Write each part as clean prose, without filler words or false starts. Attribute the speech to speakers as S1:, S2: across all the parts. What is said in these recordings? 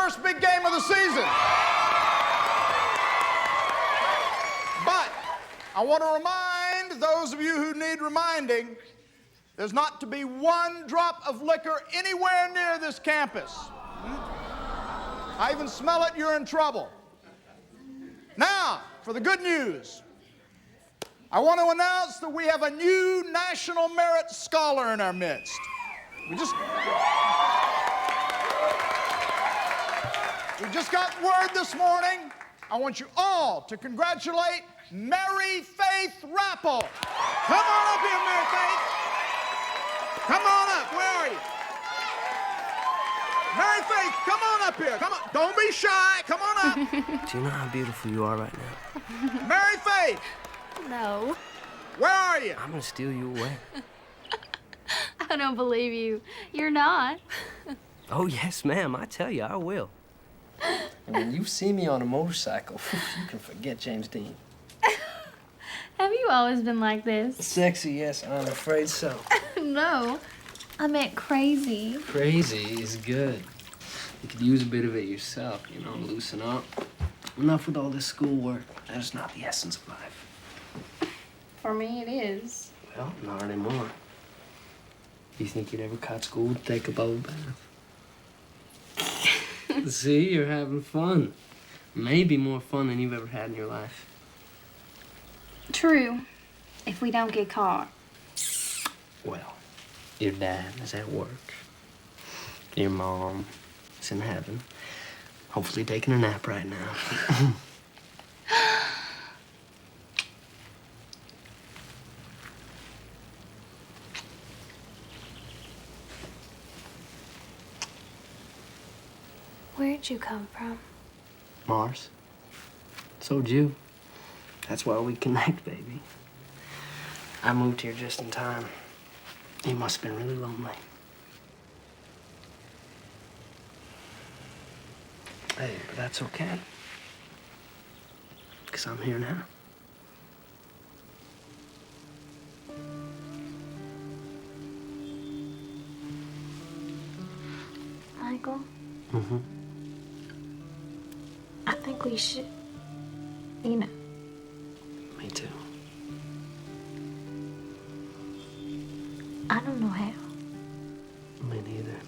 S1: first big game of the season. But I want to remind those of you who need reminding, there's not to be one drop of liquor anywhere near this campus. I even smell it, you're in trouble. Now, for the good news. I want to announce that we have a new National Merit Scholar in our midst. We just got word this morning. I want you all to congratulate Mary Faith Rappel. Come on up here, Mary Faith. Come on up. Where are you? Mary Faith, come on up here. Come on. Don't be shy. Come on up.
S2: Do you know how beautiful you are right now?
S1: Mary Faith.
S3: No.
S1: Where are you?
S2: I'm gonna steal you away.
S3: I don't believe you. You're not.
S2: Oh, yes, ma'am. I tell you, I will. And when you see me on a motorcycle, you can forget James Dean.
S3: Have you always been like this?
S2: Sexy, yes, I'm afraid so.
S3: No. I meant crazy.
S2: Crazy is good. You could use a bit of it yourself, you know, loosen up. Enough with all this schoolwork. That is not the essence of life.
S3: For me, it is.
S2: Well, not anymore. You think you'd ever cut school to take a bubble bath? See, you're having fun. Maybe more fun than you've ever had in your life.
S3: True. If we don't get caught.
S2: Well, your dad is at work. Your mom is in heaven. Hopefully taking a nap right now.
S3: Where'd you come from?
S2: Mars. So'd you. That's why we connect, baby. I moved here just in time. You must have been really lonely. Hey, but that's okay. 'Cause I'm here now.
S3: Michael?
S2: Mm-hmm.
S3: I think we should, you know.
S2: Me too.
S3: I don't know how.
S2: Me neither.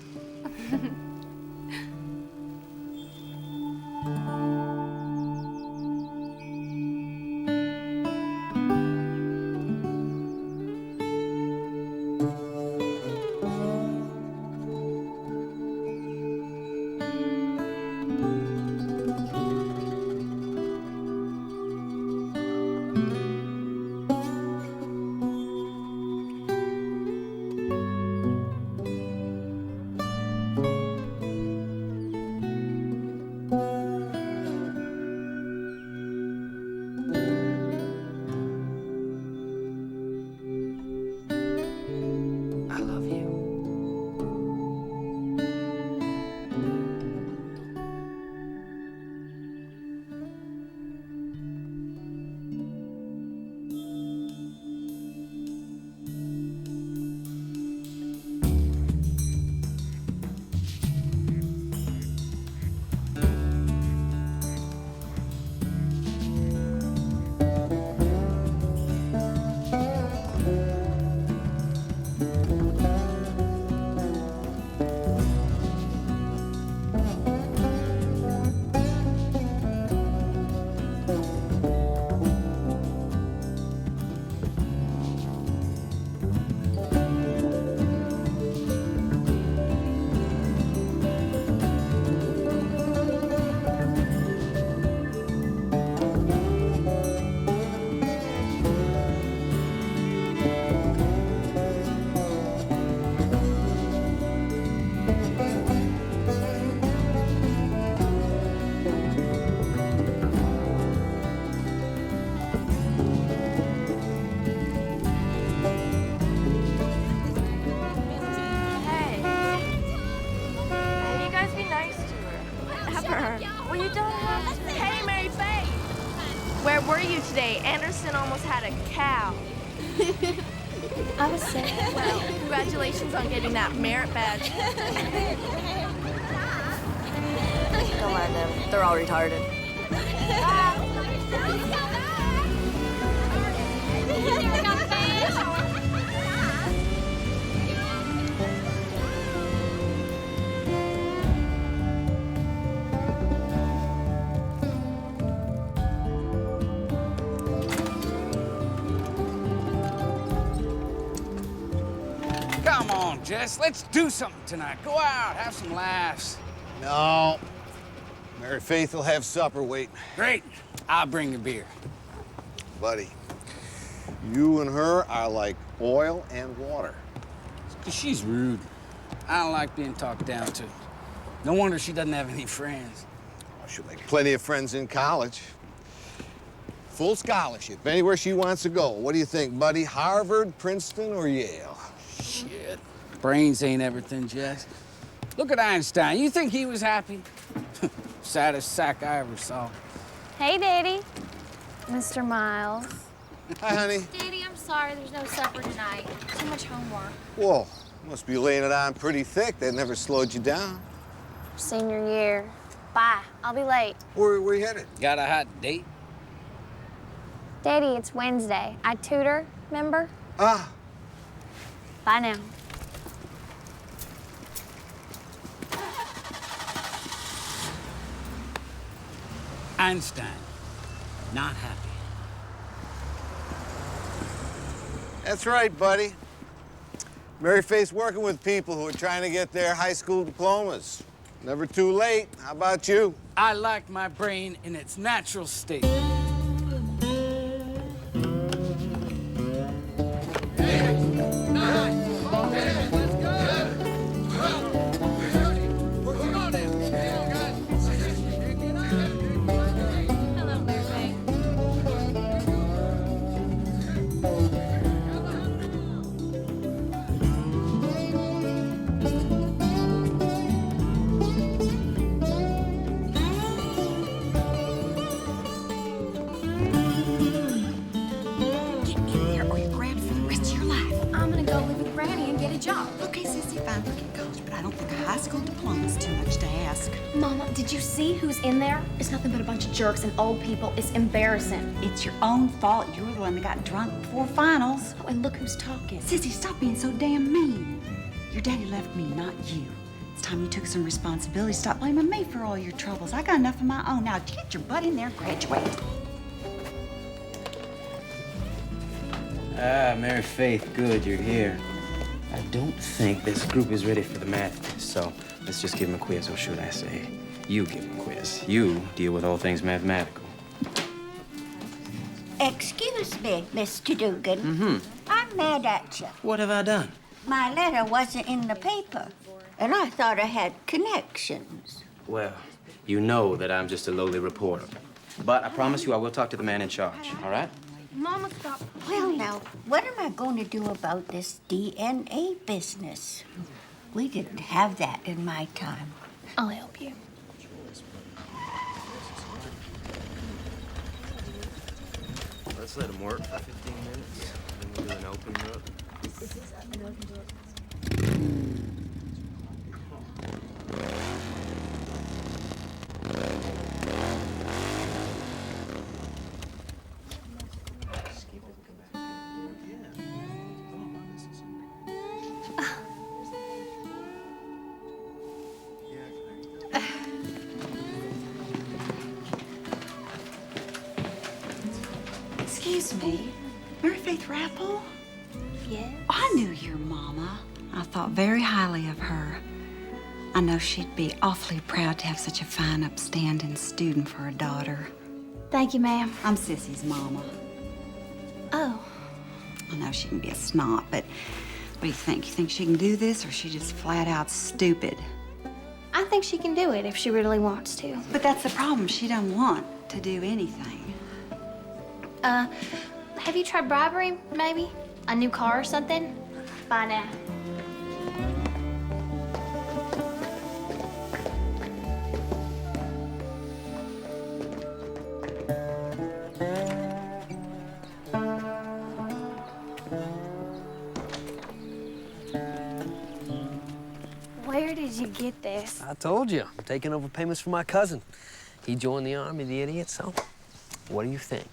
S2: I love you.
S4: Where were you today? Anderson almost had a cow.
S3: I was sick.
S4: Well, congratulations on getting that merit badge.
S5: They're all retarded.
S6: Come on, Jess, let's do something tonight. Go out, have some laughs.
S7: No. Mary Faith will have supper waiting.
S6: Great, I'll bring the beer.
S7: Buddy, you and her are like oil and water.
S6: 'Cause she's rude. I don't like being talked down to. No wonder she doesn't have any friends.
S7: Oh, she'll make plenty of friends in college. Full scholarship, anywhere she wants to go. What do you think, buddy? Harvard, Princeton, or Yale?
S6: Shit. Brains ain't everything, Jess. Look at Einstein. You think he was happy? Saddest sack I ever saw.
S4: Hey, Daddy. Mr. Miles.
S7: Hi, honey.
S3: Daddy, I'm sorry there's no supper tonight. Too much homework.
S7: Whoa, must be laying it on pretty thick. That never slowed you down.
S4: Senior year. Bye. I'll be late.
S7: Where you headed?
S6: Got a hot date?
S4: Daddy, it's Wednesday. I tutor, remember?
S7: Ah,
S4: Bye now.
S6: Einstein. Not happy.
S7: that's right, buddy. Mary Faith's working with people who are trying to get their high school diplomas. Never too late. How about you?
S6: I like my brain in its natural state.
S3: Hello, Mary.
S8: Get in there or you're grounded for the rest of your life.
S3: I'm gonna go live with Granny and get a job.
S8: Okay, Sissy, fine, look at college, but I don't think a high school diploma's too much to ask.
S3: Mama, did you see who's in there? It's nothing but a bunch of jerks and old people. It's embarrassing.
S8: It's your own fault. You were the one that got drunk before finals.
S3: Oh, and look who's talking.
S8: Sissy, stop being so damn mean. Your daddy left me, not you. It's time you took some responsibility. Stop blaming me for all your troubles. I got enough of my own. Now, get your butt in there and graduate.
S9: Ah, Mary Faith, good, you're here. I don't think this group is ready for the math quiz, so let's just give them a quiz, or should I say, you give them a quiz. You deal with all things mathematical.
S10: Excuse me, Mr. Dugan.
S9: Mm-hmm.
S10: I'm mad at you.
S9: What have I done?
S10: My letter wasn't in the paper, and I thought I had connections.
S9: Well, you know that I'm just a lowly reporter. But I promise you I will talk to the man in charge, all right?
S4: Mama, stop.
S10: Well, now, what am I going to do about this DNA business? We didn't have that in my time.
S4: I'll help you.
S9: Let's let him work for 15 minutes, then we'll do an open book.
S8: Excuse me, Mary Faith Rappel?
S4: Yeah?
S8: I knew your mama. I thought very highly of her. I know she'd be awfully proud to have such a fine, upstanding student for a daughter.
S3: Thank you, ma'am.
S8: I'm Sissy's mama.
S3: Oh.
S8: I know she can be a snot, but what do you think? You think she can do this, or is she just flat out stupid?
S3: I think she can do it if she really wants to.
S8: But that's the problem. She don't want to do anything.
S3: Have you tried bribery, maybe? A new car or something? Bye now.
S4: Where did you get this?
S11: I told you, I'm taking over payments for my cousin.
S2: He joined the Army, the idiot, so what do you think?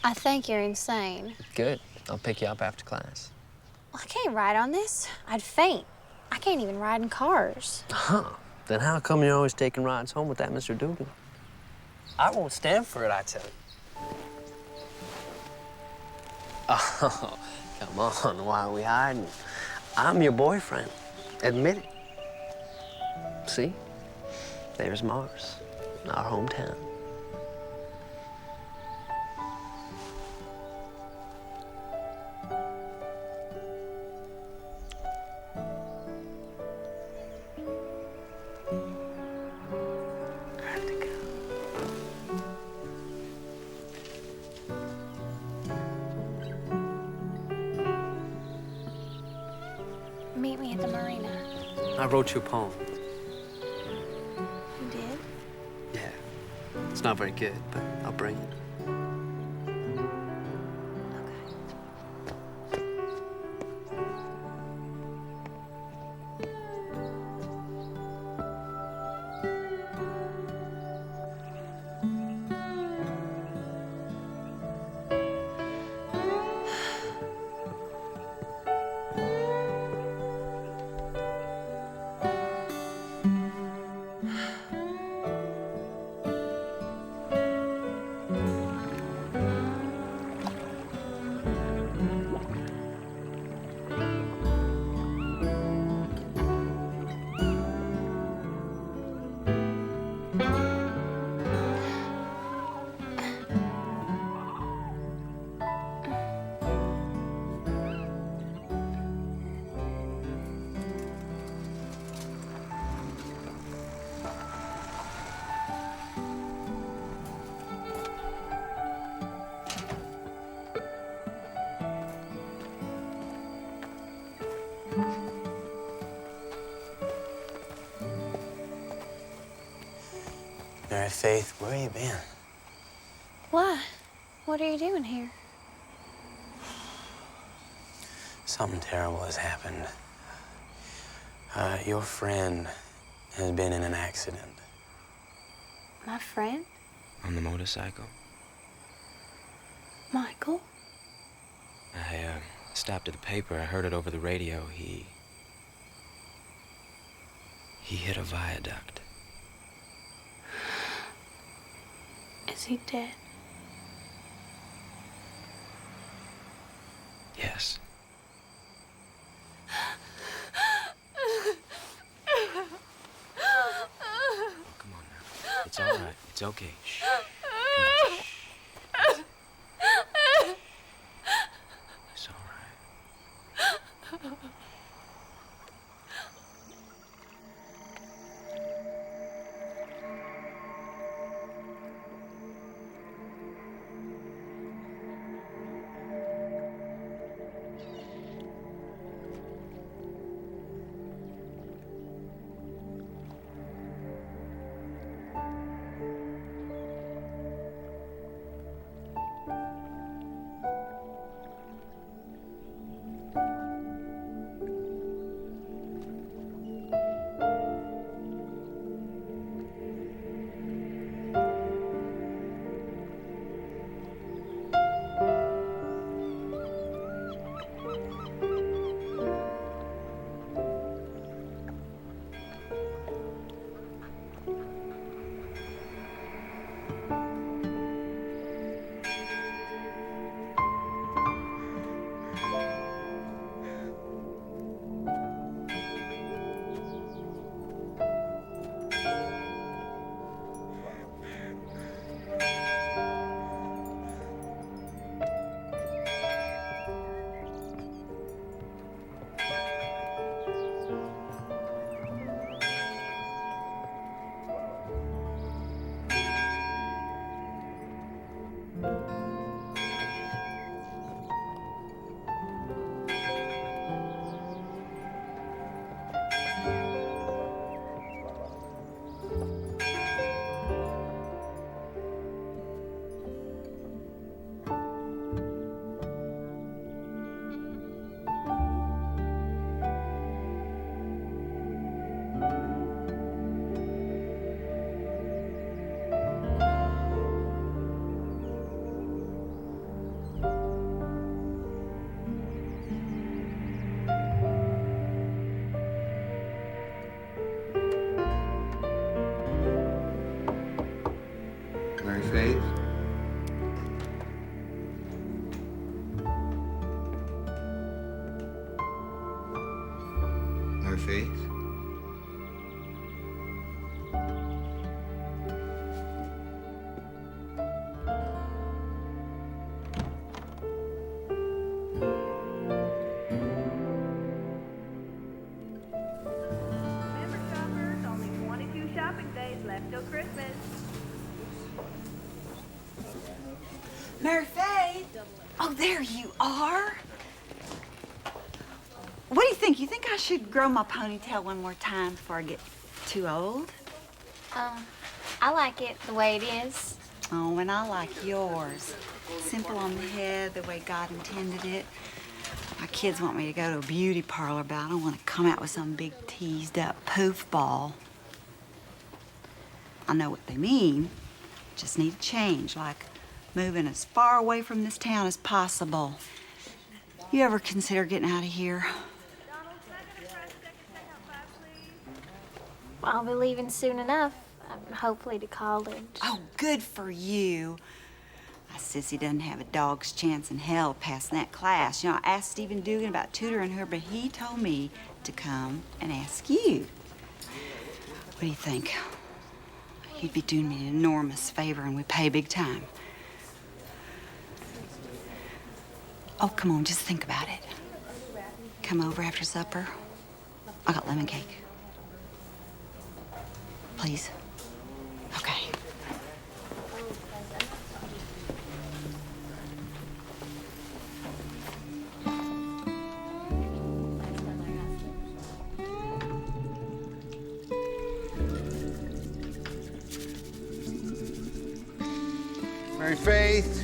S5: I think you're insane.
S2: Good. I'll pick you up after class.
S5: I can't ride on this. I'd faint. I can't even ride in cars.
S2: Huh. Then how come you're always taking rides home with that Mr. Dugan? I won't stand for it, I tell you. Oh, come on, why are we hiding? I'm your boyfriend. Admit it. See? There's Mars, our hometown.
S5: Meet me at the marina.
S2: I wrote you a poem.
S5: You did?
S2: Yeah. It's not very good, but I'll bring it.
S9: Mary Faith, where have you been?
S5: Why? What are you doing here?
S9: Something terrible has happened. Your friend has been in an accident.
S5: My friend?
S9: On the motorcycle.
S5: Michael?
S9: I stopped at the paper. I heard it over the radio. He hit a viaduct.
S5: Is he dead?
S9: Yes. Come on now. It's all right. It's okay. Shh. Come on. Shh. It's all right.
S7: Mary Faith? Mary Faith?
S4: Remember, shoppers, only 22 shopping days left till Christmas.
S8: Mary Faith! Oh, there you are. What do you think? You think I should grow my ponytail one more time before I get too old?
S5: I like it the way it is.
S8: Oh, and I like yours. Simple on the head, the way God intended it. My kids want me to go to a beauty parlor, but I don't want to come out with some big teased up poof ball. I know what they mean. Just need a change, like moving as far away from this town as possible. You ever consider getting out of here?
S5: I'll be leaving soon enough, hopefully to college.
S8: Oh, good for you. My sissy doesn't have a dog's chance in hell passing that class. You know, I asked Stephen Dugan about tutoring her, but he told me to come and ask you. What do you think? You'd be doing me an enormous favor, and we pay big time. Oh, come on, just think about it. Come over after supper. I got lemon cake. Please? Okay.
S7: Mary Faith?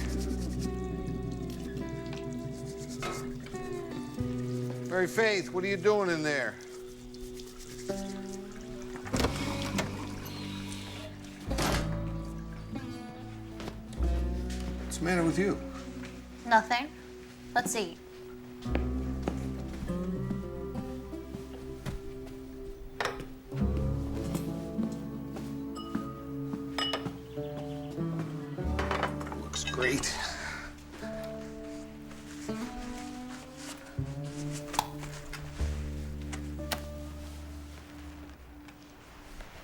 S7: Mary Faith, what are you doing in there? What's the matter with you?
S5: Nothing. Let's eat.
S7: Looks great.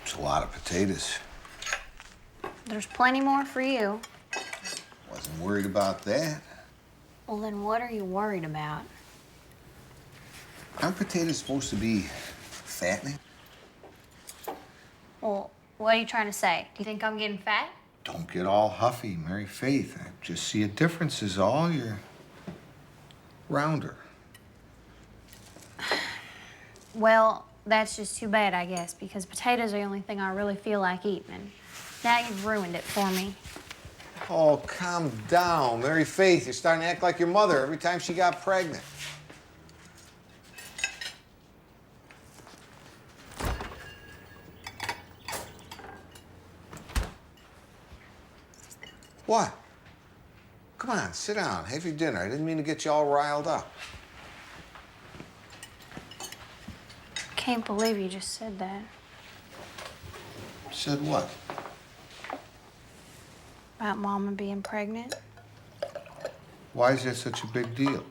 S7: It's a lot of potatoes.
S5: There's plenty more for you.
S7: Wasn't worried about that.
S5: Well, then what are you worried about?
S7: Aren't potatoes supposed to be fattening?
S5: Well, what are you trying to say? Do you think I'm getting fat?
S7: Don't get all huffy, Mary Faith. I just see a difference is all. You're rounder.
S5: Well, that's just too bad, I guess, because potatoes are the only thing I really feel like eating. And now you've ruined it for me.
S7: Oh, calm down. Mary Faith, you're starting to act like your mother every time she got pregnant. What? Come on, sit down. Have your dinner. I didn't mean to get you all riled up.
S5: Can't believe you just said that.
S7: Said what?
S5: About Mama being pregnant.
S7: Why is that such a big deal?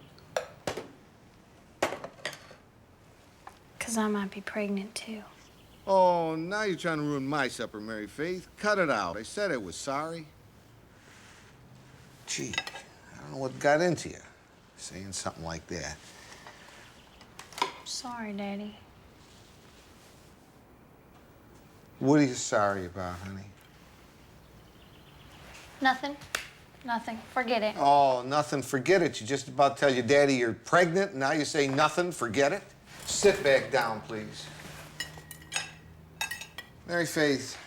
S5: Because I might be pregnant, too.
S7: Oh, now you're trying to ruin my supper, Mary Faith. Cut it out. I said I was sorry. Gee, I don't know what got into you, saying something like that.
S5: Sorry, Daddy.
S7: What are you sorry about, honey?
S5: Nothing. Nothing. Forget it.
S7: Oh, nothing, forget it. You just about tell your daddy you're pregnant, and now you say nothing, forget it? Sit back down, please. Mary Faith,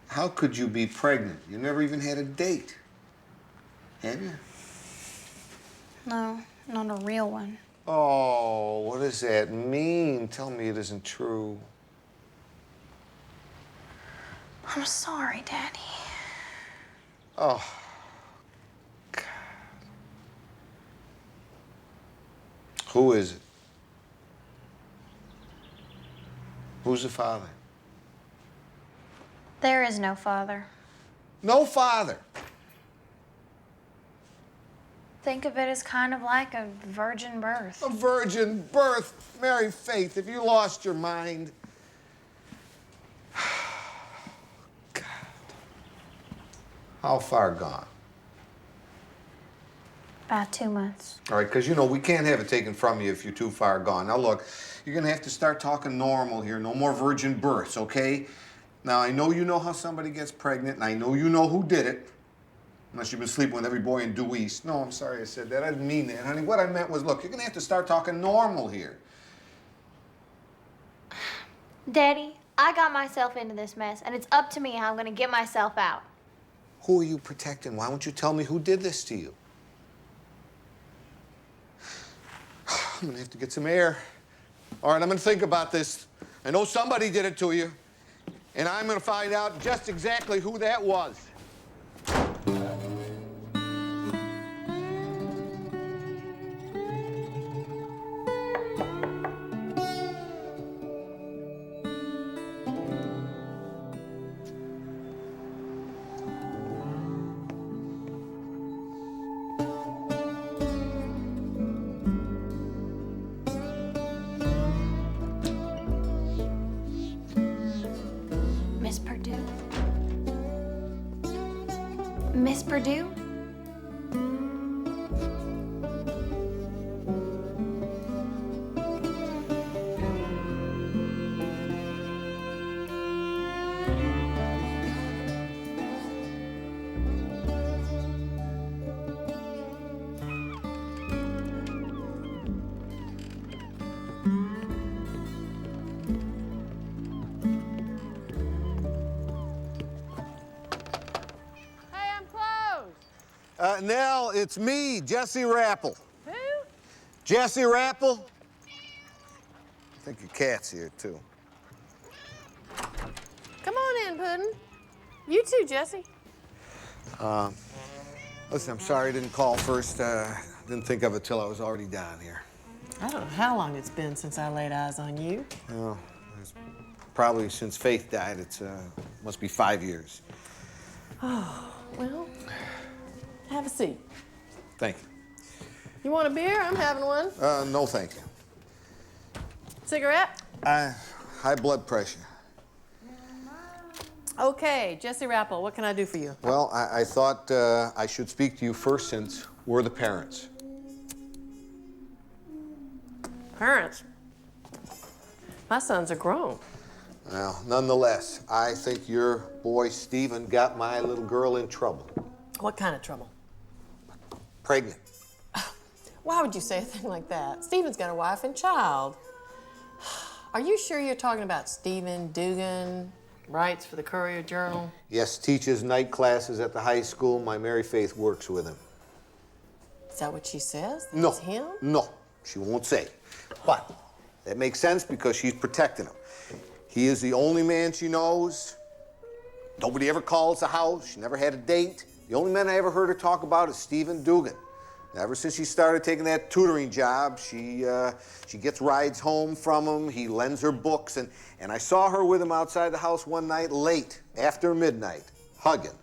S7: how could you be pregnant? You never even had a date. Have you?
S5: No, not a real one.
S7: Oh, what does that mean? Tell me it isn't true.
S5: I'm sorry, Daddy.
S7: Oh, God. Who is it? Who's the father?
S5: There is no father.
S7: No father.
S5: Think of it as kind of like a virgin birth.
S7: A virgin birth. Mary Faith, have you lost your mind? God. How far gone?
S5: About 2 months.
S7: All right, because, you know, we can't have it taken from you if you're too far gone. Now, look, you're going to have to start talking normal here. No more virgin births, okay? Now, I know you know how somebody gets pregnant, and I know you know who did it. Unless you've been sleeping with every boy in Due East. No, I'm sorry I said that. I didn't mean that, honey. What I meant was, look, you're going to have to start talking normal here.
S5: Daddy, I got myself into this mess, and it's up to me how I'm going to get myself out.
S7: Who are you protecting? Why won't you tell me who did this to you? I'm going to have to get some air. All right, I'm going to think about this. I know somebody did it to you, and I'm going to find out just exactly who that was.
S5: Miss Perdue? Miss Perdue?
S7: Nell, it's me, Jesse Rappel.
S4: Who?
S7: Jesse Rappel? I think your cat's here, too.
S4: Come on in, Puddin'. You too, Jesse.
S7: Listen, I'm sorry I didn't call first. Didn't think of it till I was already down here.
S11: I don't know how long it's been since I laid eyes on you.
S7: Well, it's probably since Faith died. It's must be 5 years.
S11: Oh, well, have a seat.
S7: Thank you.
S11: You want a beer? I'm having one.
S7: No, thank you.
S11: Cigarette?
S7: High blood pressure.
S11: Okay, Jesse Rappel, what can I do for you?
S7: Well, I thought I should speak to you first since we're the parents.
S11: Parents? My sons are grown.
S7: Well, nonetheless, I think your boy Stephen got my little girl in trouble.
S11: What kind of trouble?
S7: Pregnant.
S11: Why would you say a thing like that? Stephen's got a wife and child. Are you sure you're talking about Stephen Dugan, writes for the Courier Journal?
S7: Yes, teaches night classes at the high school. My Mary Faith works with him.
S11: Is that what she says?
S7: No.
S11: It's him?
S7: No, she won't say. But that makes sense because she's protecting him. He is the only man she knows. Nobody ever calls the house. She never had a date. The only man I ever heard her talk about is Stephen Dugan. Ever since she started taking that tutoring job, she gets rides home from him. He lends her books, and I saw her with him outside the house one night late, after midnight, hugging.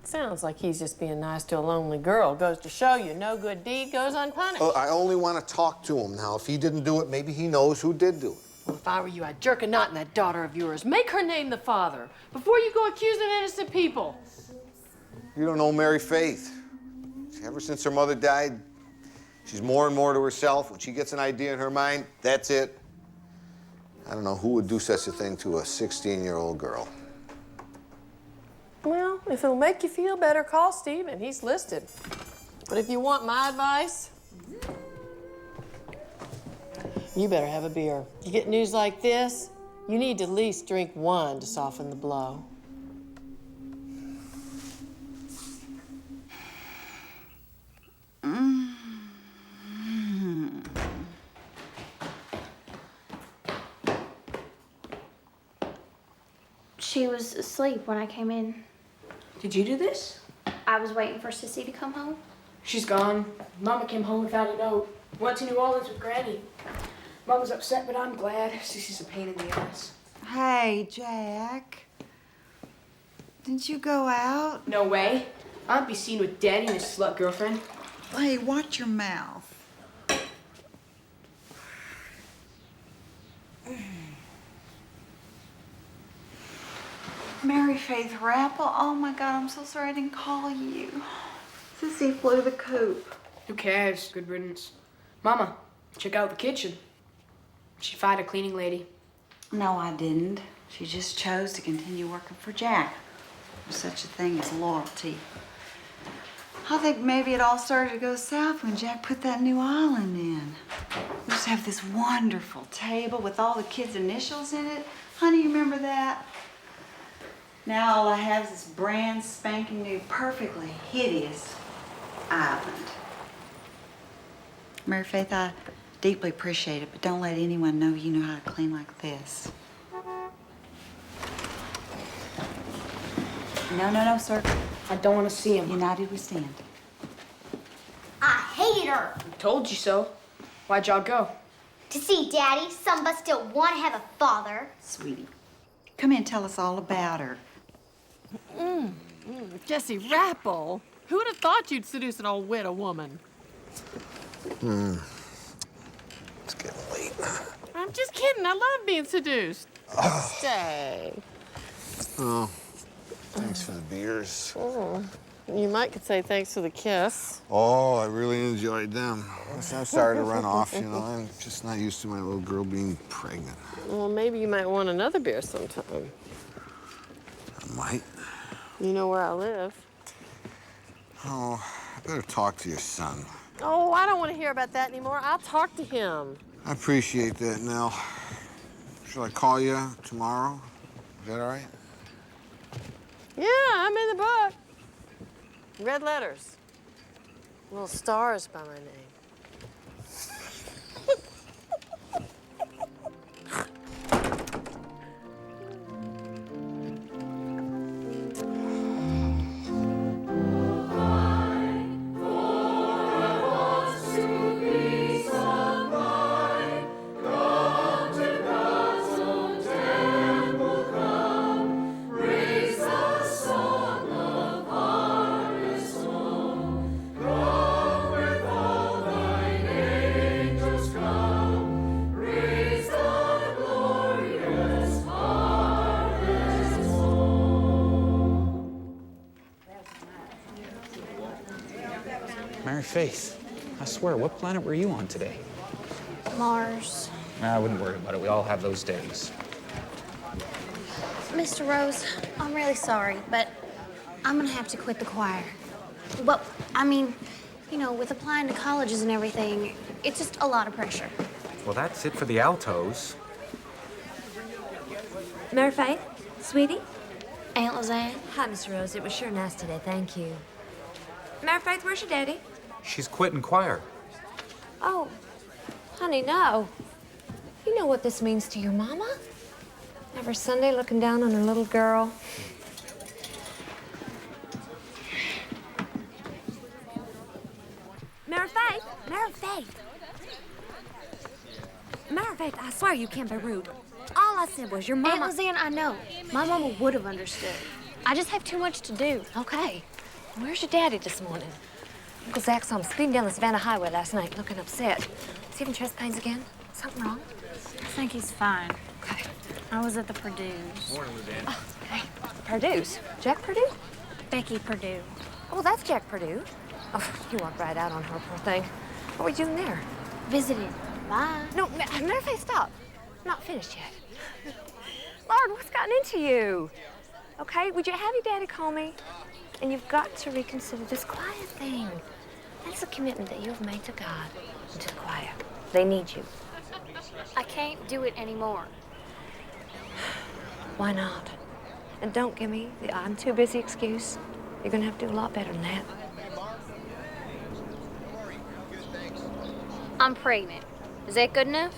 S11: Sounds like he's just being nice to a lonely girl. Goes to show you, no good deed goes unpunished.
S7: I only want to talk to him now. If he didn't do it, maybe he knows who did do it.
S11: Well, if I were you, I'd jerk a knot in that daughter of yours. Make her name the father before you go accusing innocent people.
S7: You don't know Mary Faith. Ever since her mother died, she's more and more to herself. When she gets an idea in her mind, that's it. I don't know who would do such a thing to a 16-year-old girl.
S11: Well, if it'll make you feel better, call Stephen. He's listed. But if you want my advice, you better have a beer. You get news like this, you need to at least drink one to soften the blow.
S5: She was asleep when I came in.
S3: Did you do this?
S5: I was waiting for Sissy to come home.
S3: She's gone. Mama came home without a note. Went to New Orleans with Granny. Mama's upset, but I'm glad. Sissy's a pain in the ass.
S8: Hey, Jack. Didn't you go out?
S3: No way. I'd be seen with Daddy and his slut girlfriend.
S8: Hey, watch your mouth. Mary Faith Rappel, oh my God, I'm so sorry I didn't call you. Sissy flew the coop.
S3: Who cares? Good riddance. Mama, check out the kitchen. She fired a cleaning lady.
S8: No, I didn't. She just chose to continue working for Jack. There's such a thing as loyalty. I think maybe it all started to go south when Jack put that new island in. We used to have this wonderful table with all the kids' initials in it. Honey, you remember that? Now all I have is this brand spanking new, perfectly hideous island. Mary Faith, I deeply appreciate it, but don't let anyone know you know how to clean like this. No, sir.
S3: I don't want to see him.
S8: United we stand.
S12: I hate her.
S3: Told you so. Why'd y'all go?
S12: To see Daddy. Some of us still want to have a father.
S8: Sweetie, come in and tell us all about her.
S11: Jessie Rappel? Who would have thought you'd seduce an old widow woman?
S7: It's getting late.
S11: I'm just kidding. I love being seduced. Stay.
S7: Oh, thanks for the beers.
S11: Oh, you might could say thanks for the kiss.
S7: Oh, I really enjoyed them. I'm sorry to run off, you know. I'm just not used to my little girl being pregnant.
S11: Well, maybe you might want another beer sometime.
S7: I might.
S11: You know where I live.
S7: Oh, I better talk to your son.
S11: Oh, I don't want to hear about that anymore. I'll talk to him.
S7: I appreciate that, Nell. Shall I call you tomorrow? Is that all right?
S11: Yeah, I'm in the book. Red letters. Little stars by my name.
S13: Mary Faith, I swear, what planet were you on today?
S5: Mars.
S13: Nah, I wouldn't worry about it. We all have those days.
S5: Mr. Rose, I'm really sorry, but I'm gonna have to quit the choir. Well, I mean, you know, with applying to colleges and everything, it's just a lot of pressure.
S13: Well, that's it for the altos.
S14: Mary Faith, sweetie.
S5: Aunt Lizanne.
S14: Hi, Miss Rose. It was sure nice today. Thank you. Mary Faith, where's your daddy?
S13: She's quitting choir.
S14: Oh, honey, no. You know what this means to your mama? Every Sunday looking down on her little girl. Mary Faith! Mary Faith! Mary Faith, I swear you can't be rude. All I said was your mama...
S5: Aunt Lizanne, I know. My mama would have understood. I just have too much to do.
S14: Okay. Where's your daddy this morning? Uncle Zach saw him speeding down the Savannah Highway last night, looking upset. Is he having chest pains again? Something wrong?
S5: I think he's fine.
S14: Okay.
S5: I was at the Purdue's.
S13: Morning, Lizanne.
S14: Oh, hey. Purdue's? Jack Purdue?
S5: Becky Purdue.
S14: Oh, that's Jack Purdue. Oh, you walked right out on her, poor thing. What were you doing there?
S5: Visiting. Bye.
S14: No, Mary Faith, stop. I'm not finished yet. Lord, what's gotten into you? Okay, would you have your daddy call me? And you've got to reconsider this choir thing. That's a commitment that you've made to God and to the choir. They need you.
S5: I can't do it anymore.
S14: Why not? And don't give me the I'm too busy excuse. You're gonna have to do a lot better than that.
S5: I'm pregnant. Is that good enough?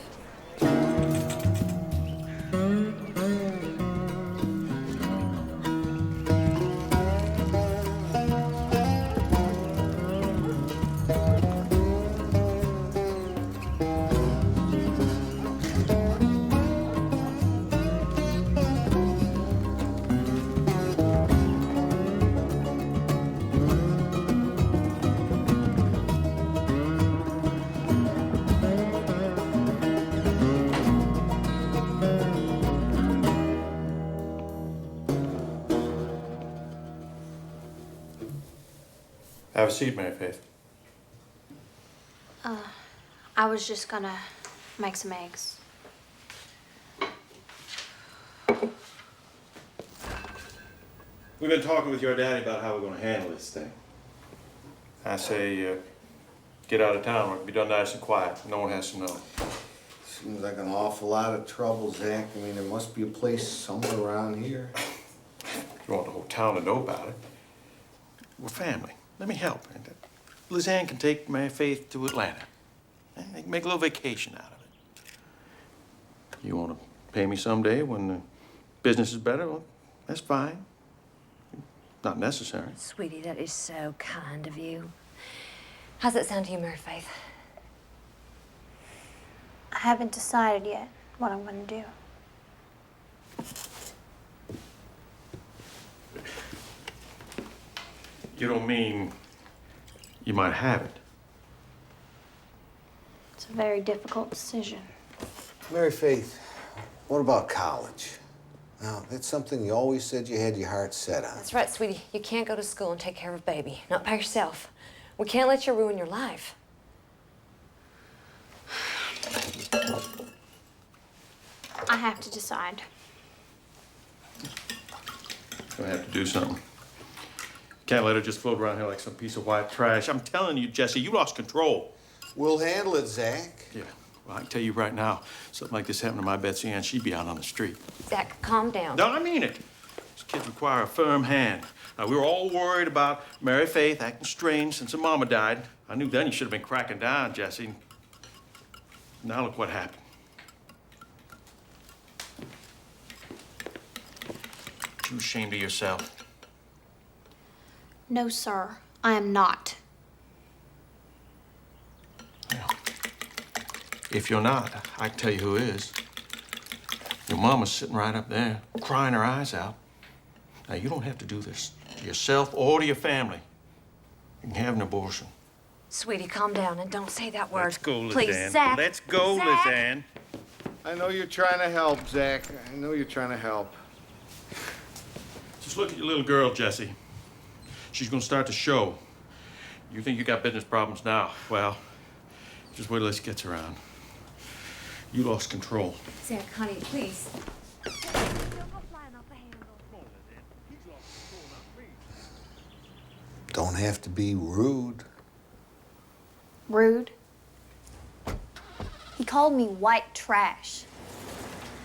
S15: Have a seat, Mary Faith.
S5: I was just gonna make some eggs.
S15: We've been talking with your daddy about how we're going to handle this thing. I say, get out of town. We're going to be done nice and quiet. No one has to know.
S7: Seems like an awful lot of trouble, Zach. I mean, there must be a place somewhere around here.
S15: You want the whole town to know about it. We're family. Let me help. And Lizanne can take Mary Faith to Atlanta. And they can make a little vacation out of it. You want to pay me someday when the business is better? Well, that's fine. Not necessary.
S14: Sweetie, that is so kind of you. How's that sound to you, Mary Faith?
S5: I haven't decided yet what I'm gonna do.
S15: You don't mean you might have it?
S5: It's a very difficult decision.
S7: Mary Faith, what about college? Now, that's something you always said you had your heart set on.
S14: That's right, sweetie. You can't go to school and take care of a baby. Not by yourself. We can't let you ruin your life.
S5: I have to decide.
S15: Gonna have to do something. Can't let her just float around here like some piece of white trash. I'm telling you, Jesse, you lost control.
S7: We'll handle it, Zach.
S15: Yeah, well, I can tell you right now, something like this happened to my Betsy Ann, she'd be out on the street.
S14: Zach, calm down.
S15: No, I mean it. These kids require a firm hand. Now, we were all worried about Mary Faith acting strange since her mama died. I knew then you should have been cracking down, Jesse. Now look what happened. Aren't you ashamed of yourself?
S5: No, sir, I am not.
S15: If you're not, I can tell you who is. Your mama's sitting right up there, crying her eyes out. Now, you don't have to do this to yourself or to your family. You can have an abortion.
S14: Sweetie, calm down and don't say that word.
S15: Let's go, Lizanne.
S14: Please, Zach.
S15: Let's go,
S14: Zach.
S15: Lizanne.
S7: I know you're trying to help, Zach. I know you're trying to help.
S15: Just look at your little girl, Jesse. She's gonna start to show. You think you got business problems now. Well, just wait till this gets around. You lost control.
S14: Zach, honey, please.
S7: Don't have to be rude.
S5: Rude? He called me white trash.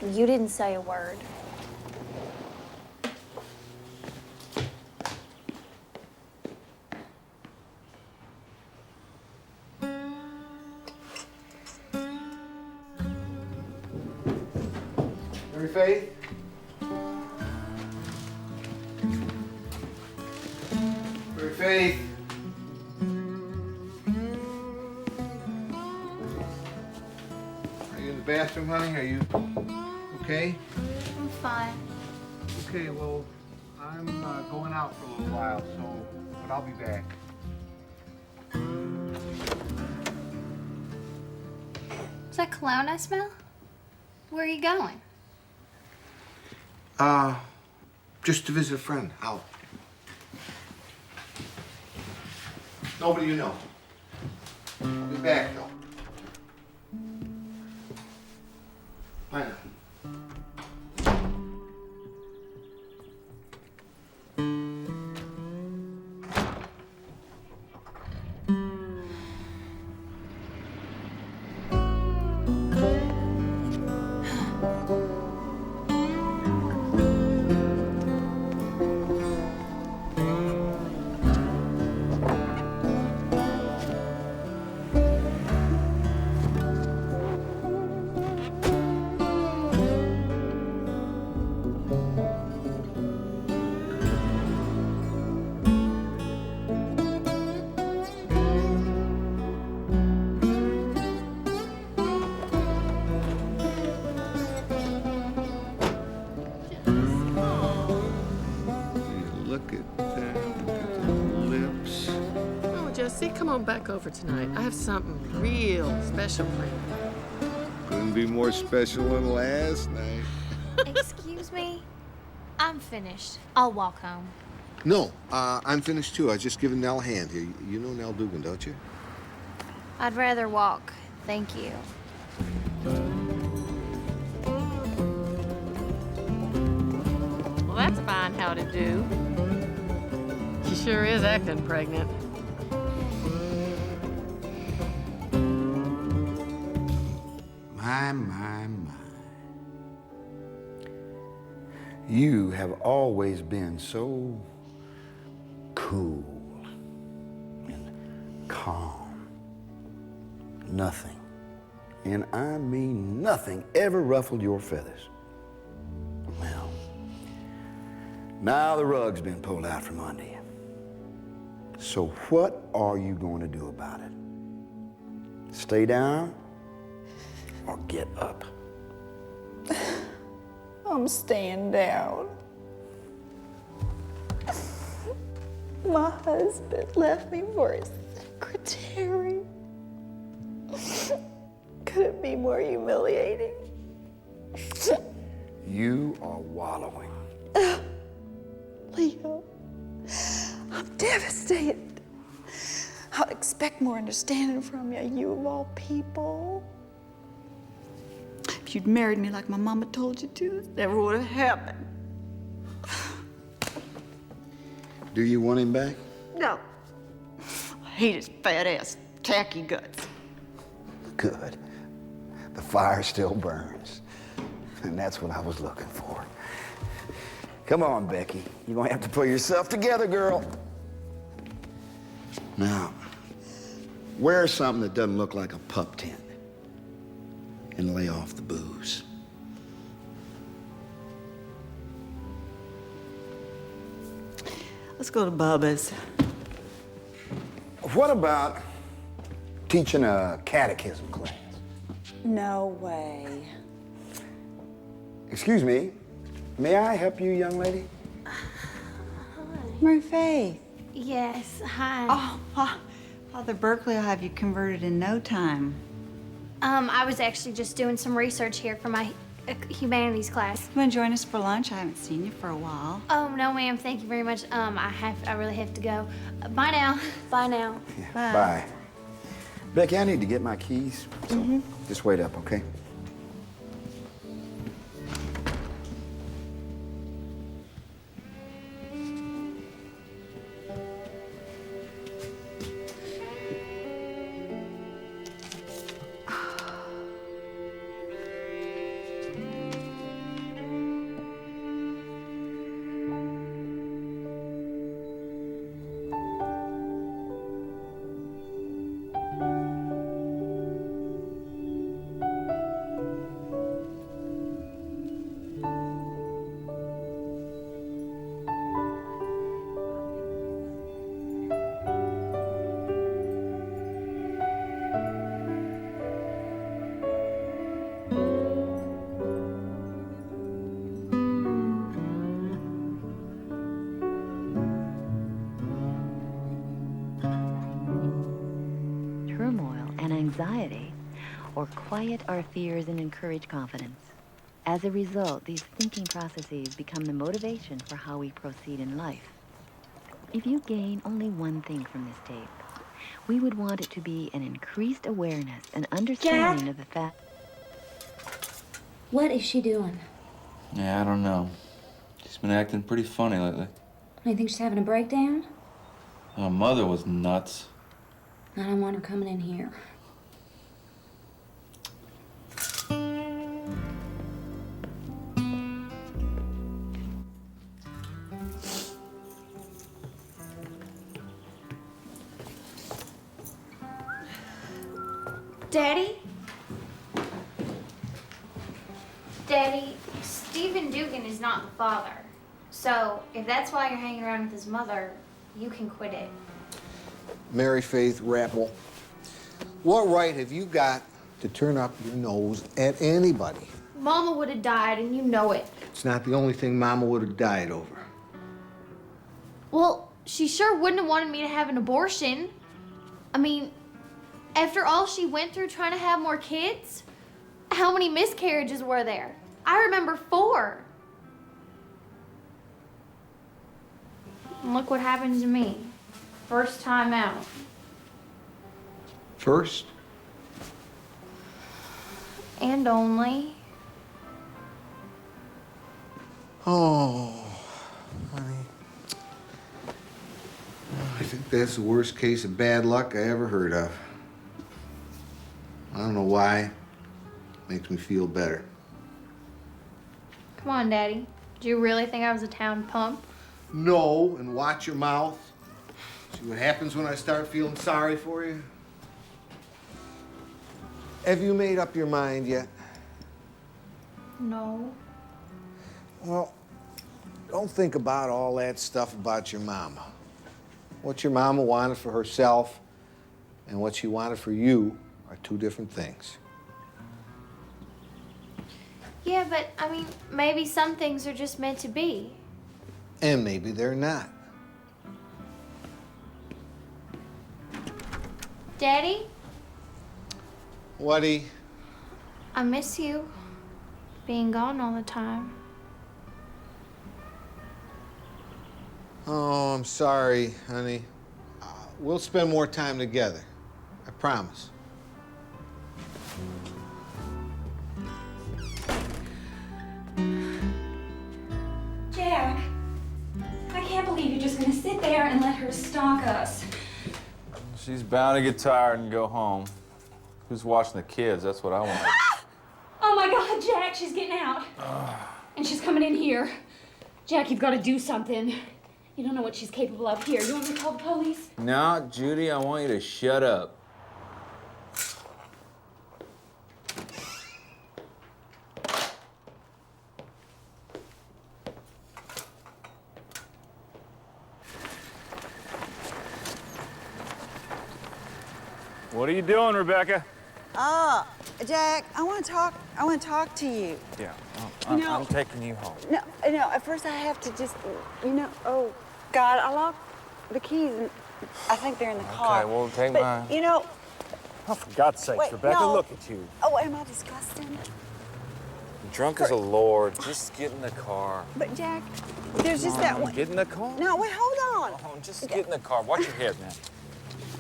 S5: You didn't say a word.
S7: Mary Faith? Mary Faith? Are you in the bathroom, honey? Are you okay?
S5: I'm fine.
S1: Okay, well, I'm going out for a little while, but I'll be back.
S5: Is that cologne I smell? Where are you going?
S7: Just to visit a friend. Out. Nobody you know. I'll be back, though. Bye now.
S16: Look at that. Look at the lips.
S11: Oh, Jesse, come on back over tonight. I have something real special for you.
S16: Couldn't be more special than last night.
S5: Excuse me? I'm finished. I'll walk home.
S7: No, I'm finished too. I was just giving Nell a hand here. You know Nell Dugan, don't you?
S5: I'd rather walk. Thank you.
S11: Well, that's fine, howdy do. She sure is acting pregnant.
S17: My, my, my. You have always been so cool and calm. Nothing, and I mean nothing, ever ruffled your feathers. Well, now the rug's been pulled out from under you. So what are you going to do about it? Stay down or get up?
S18: I'm staying down. My husband left me for his secretary. Could it be more humiliating?
S17: You are wallowing.
S18: Leo, I'm devastated. I'd expect more understanding from you, you of all people. If you'd married me like my mama told you to, this never would have happened.
S17: Do you want him back?
S18: No. I hate his fat ass, tacky guts.
S17: Good. The fire still burns. And that's what I was looking for. Come on, Becky. You're gonna have to pull yourself together, girl. Now, wear something that doesn't look like a pup tent. And lay off the booze.
S18: Let's go to Bubba's.
S17: What about teaching a catechism class?
S18: No way.
S17: Excuse me, may I help you, young lady?
S8: Mary Faith.
S5: Yes, hi.
S8: Oh, Father Berkeley will have you converted in no time.
S5: I was actually just doing some research here for my humanities class.
S8: You want to join us for lunch? I haven't seen you for a while.
S5: Oh, no, ma'am. Thank you very much. I really have to go. Bye now. Bye now.
S8: Bye.
S17: Bye. Becky, I need to get my keys. So just wait up, okay?
S19: Anxiety, or quiet our fears and encourage confidence. As a result, these thinking processes become the motivation for how we proceed in life. If you gain only one thing from this tape, we would want it to be an increased awareness and understanding of the fact.
S5: What is she doing?
S9: Yeah, I don't know. She's been acting pretty funny lately.
S5: You think she's having a breakdown?
S9: Her mother was nuts.
S5: I don't want her coming in here. Daddy? Daddy, Stephen Dugan is not the father. So, if that's why you're hanging around with his mother, you can quit it.
S7: Mary Faith Rappel, what right have you got to turn up your nose at anybody?
S5: Mama would have died, and you know it.
S7: It's not the only thing Mama would have died over.
S5: Well, she sure wouldn't have wanted me to have an abortion. I mean, after all she went through trying to have more kids, how many miscarriages were there? I remember 4. And look what happened to me. First time out.
S16: First?
S5: And only.
S7: Oh, honey. I think that's the worst case of bad luck I ever heard of. I don't know why. Makes me feel better.
S5: Come on, Daddy. Do you really think I was a town pump?
S7: No, and watch your mouth. See what happens when I start feeling sorry for you? Have you made up your mind yet?
S5: No.
S7: Well, don't think about all that stuff about your mama. What your mama wanted for herself and what she wanted for you are two different things.
S5: Yeah, but I mean, maybe some things are just meant to be.
S7: And maybe they're not.
S5: Daddy,
S7: Whatty?
S5: I miss you. Being gone all the time.
S7: Oh, I'm sorry, honey. We'll spend more time together. I promise.
S20: Jack, I can't believe you're just gonna sit there and let her stalk us.
S21: She's bound to get tired and go home. Who's watching the kids? That's what I want.
S20: Oh my God, Jack, she's getting out. And she's coming in here. Jack, you've got to do something. You don't know what she's capable of here. You want me to call the police?
S21: No, Judy, I want you to shut up. What are you doing, Rebecca?
S18: Jack, I want to talk to you.
S21: Yeah,
S18: I'm
S21: taking you home.
S18: No, at first I have to just, oh, God, I locked the keys and I think they're in the car.
S21: Okay, well, take
S18: but,
S21: mine. Oh, for God's sakes,
S18: wait,
S21: Rebecca,
S18: no.
S21: look at you.
S18: Oh, am I disgusting?
S21: Drunk as a lord. Just get in the car.
S18: But Jack, there's just that one.
S21: Get in the car.
S18: No, wait, hold on.
S21: Oh, just get in the car. Watch your head, man.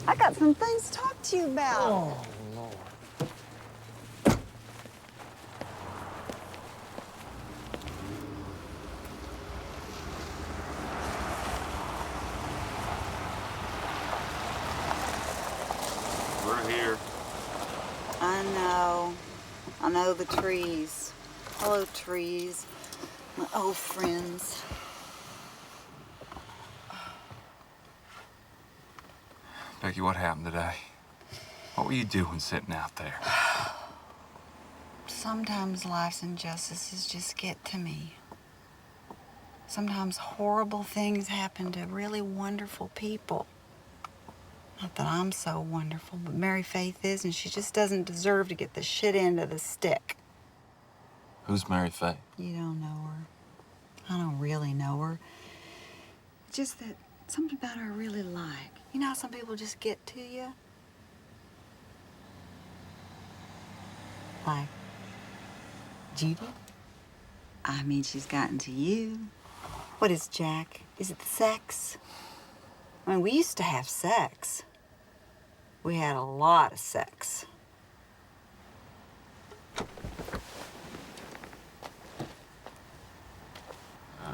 S18: I got some things to talk to you about.
S21: Oh, Lord. We're here.
S8: I know the trees. Hello, trees. My old friends.
S21: Becky, what happened today? What were you doing sitting out there?
S8: Sometimes life's injustices just get to me. Sometimes horrible things happen to really wonderful people. Not that I'm so wonderful, but Mary Faith is, and she just doesn't deserve to get the shit end of the stick.
S21: Who's Mary Faith?
S8: You don't know her. I don't really know her. Just that something about her I really like. You know how some people just get to you? Like Judy? I mean, she's gotten to you. What is Jack? Is it the sex? I mean, we used to have sex. We had a lot of sex.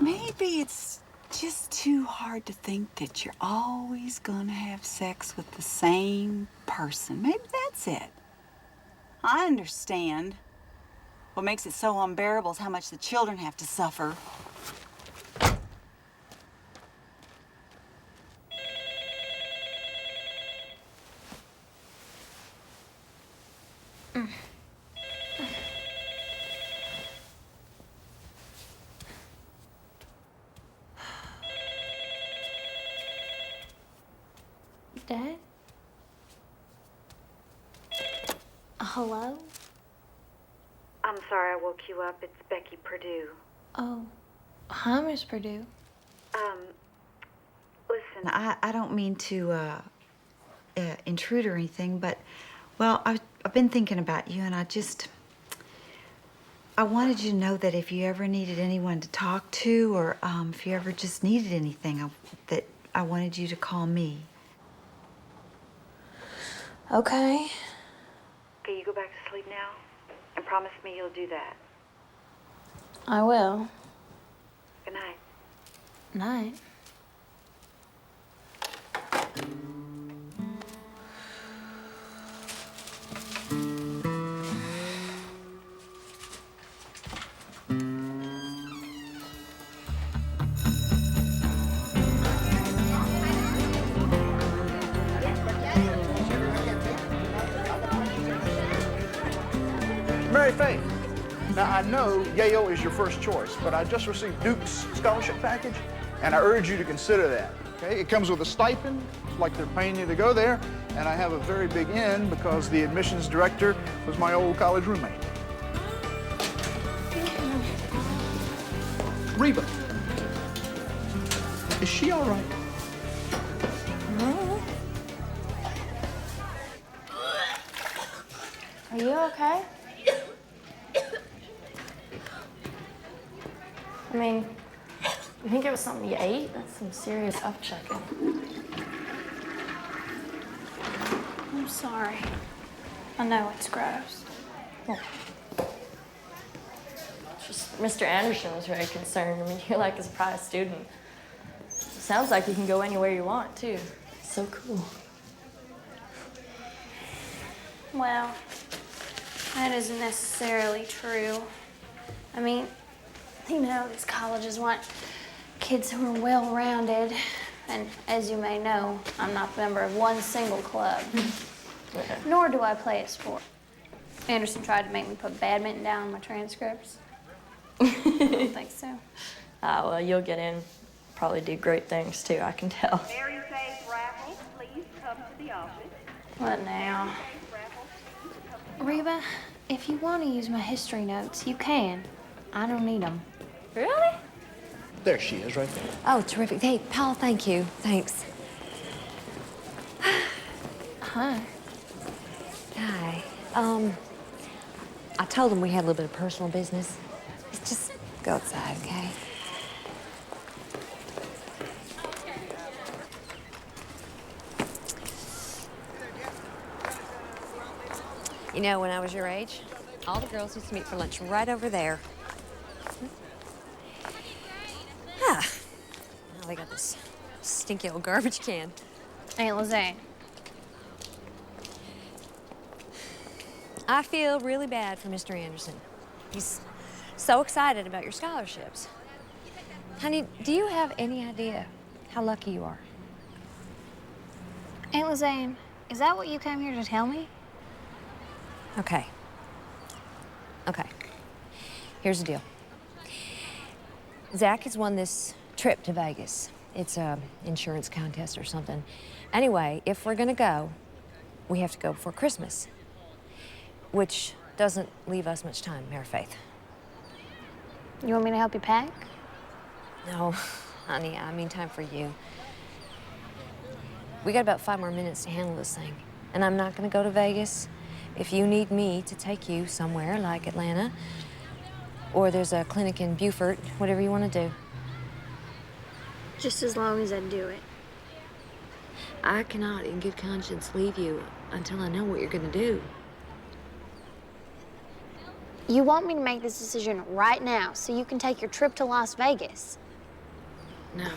S8: Maybe it's just too hard to think that you're always gonna have sex with the same person. Maybe that's it. I understand. What makes it so unbearable is how much the children have to suffer.
S5: Dad? Hello?
S19: I'm sorry I woke you up. It's Becky Perdue.
S5: Oh, hi, Miss Perdue.
S19: Listen,
S8: I don't mean to intrude or anything, but, well, I've been thinking about you, and I wanted you to know that if you ever needed anyone to talk to, or if you ever just needed anything, that I wanted you to call me.
S5: Okay.
S19: Okay, you go back to sleep now, and promise me you'll do that.
S5: I will.
S19: Good night.
S5: Night.
S1: Mary Faith, now I know Yale is your first choice, but I just received Duke's scholarship package, and I urge you to consider that. Okay, it comes with a stipend, like they're paying you to go there, and I have a very big in because the admissions director was my old college roommate. Reba, is she all right?
S3: Are you okay? I mean, you think it was something you ate? That's some serious upchucking.
S5: I'm sorry. I know it's gross.
S3: Just Mr. Anderson was very concerned. I mean, you're like his prize student. Sounds like you can go anywhere you want, too. So cool.
S5: Well, that isn't necessarily true. I mean, you know, these colleges want kids who are well-rounded. And as you may know, I'm not a member of one single club. Nor do I play a sport. Anderson tried to make me put badminton down on my transcripts. I don't think so.
S3: Ah, well, you'll get in. Probably do great things, too, I can tell.
S4: Mary Faith Raffles, please come to the office.
S5: What now? Reba, if you want to use my history notes, you can. I don't need them.
S3: Really?
S1: There she is, right there.
S14: Oh, terrific. Hey, Paul, thank you. Thanks.
S5: Hi.
S14: Hi. I told him we had a little bit of personal business. Let's just go outside, okay? You know, when I was your age, all the girls used to meet for lunch right over there. Ah, now they got this stinky old garbage can.
S5: Aunt Lizanne.
S14: I feel really bad for Mr. Anderson. He's so excited about your scholarships. Honey, do you have any idea how lucky you are?
S5: Aunt Lizanne, is that what you came here to tell me?
S14: Okay. Okay. Here's the deal. Zach has won this trip to Vegas. It's a insurance contest or something. Anyway, if we're gonna go, we have to go before Christmas, which doesn't leave us much time, Mary Faith.
S5: You want me to help you pack?
S14: No, honey, I mean time for you. We got about 5 more minutes to handle this thing, and I'm not gonna go to Vegas. If you need me to take you somewhere like Atlanta, or there's a clinic in Beaufort, whatever you want to do.
S5: Just as long as I do it.
S14: I cannot, in good conscience, leave you until I know what you're gonna do.
S5: You want me to make this decision right now so you can take your trip to Las Vegas?
S14: No.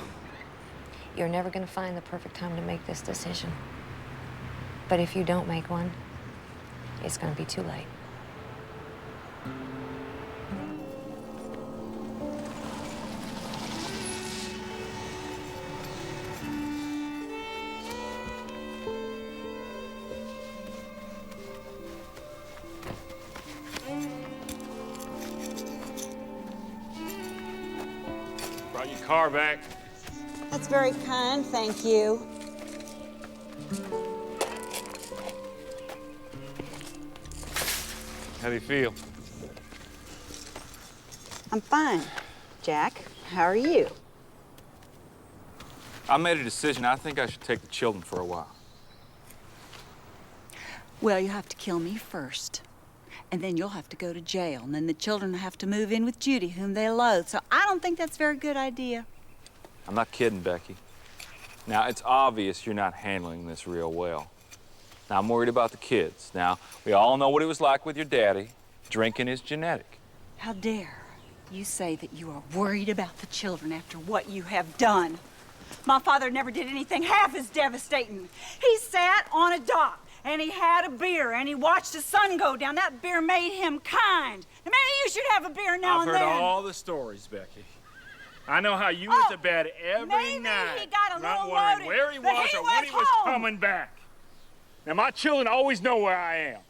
S14: You're never gonna find the perfect time to make this decision. But if you don't make one, it's gonna be too late.
S6: Brought your car back.
S10: That's very kind, thank you.
S6: How do you feel?
S10: I'm fine. Jack, how are you?
S21: I made a decision. I think I should take the children for a while.
S8: Well, you have to kill me first. And then you'll have to go to jail, and then the children will have to move in with Judy, whom they loathe. So I don't think that's a very good idea.
S21: I'm not kidding, Becky. Now, it's obvious you're not handling this real well. Now, I'm worried about the kids. Now, we all know what it was like with your daddy. Drinking is genetic.
S8: How dare you say that you are worried about the children after what you have done? My father never did anything half as devastating. He sat on a dock, and he had a beer, and he watched the sun go down. That beer made him kind. And maybe you should have a beer now and then.
S6: I've heard all the stories, Becky. I know how you went to bed every
S8: maybe
S6: night,
S8: he got a
S6: not
S8: little
S6: wondering
S8: loaded,
S6: where he
S8: but
S6: was
S8: he
S6: or
S8: was
S6: when he was
S8: home.
S6: coming back. Now, my children always know where I am.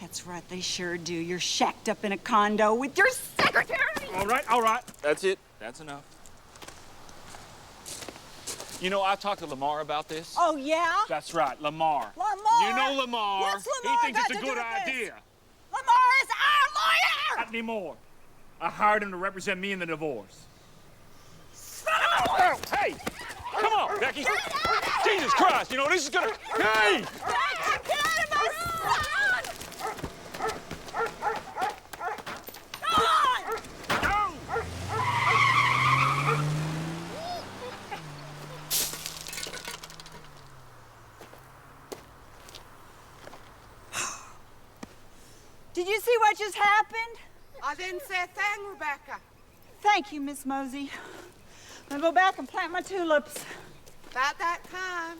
S8: That's right, they sure do. You're shacked up in a condo with your secretary.
S6: All right.
S21: That's it. That's enough. You know, I talked to Lamar about this.
S8: Oh, yeah?
S6: That's right, Lamar.
S8: Lamar?
S6: You know Lamar.
S8: What's Lamar
S6: He thinks
S8: got
S6: it's a
S8: to do
S6: good
S8: with this?
S6: idea.
S8: Lamar is our lawyer!
S6: Not anymore. I hired him to represent me in the divorce. Hey! Come on, Becky! Jesus Christ, you know, this is gonna... Hey!
S8: Did you see what just happened?
S2: I didn't say a thing, Rebecca.
S8: Thank you, Miss Mosey. I'm gonna go back and plant my tulips.
S2: About that time.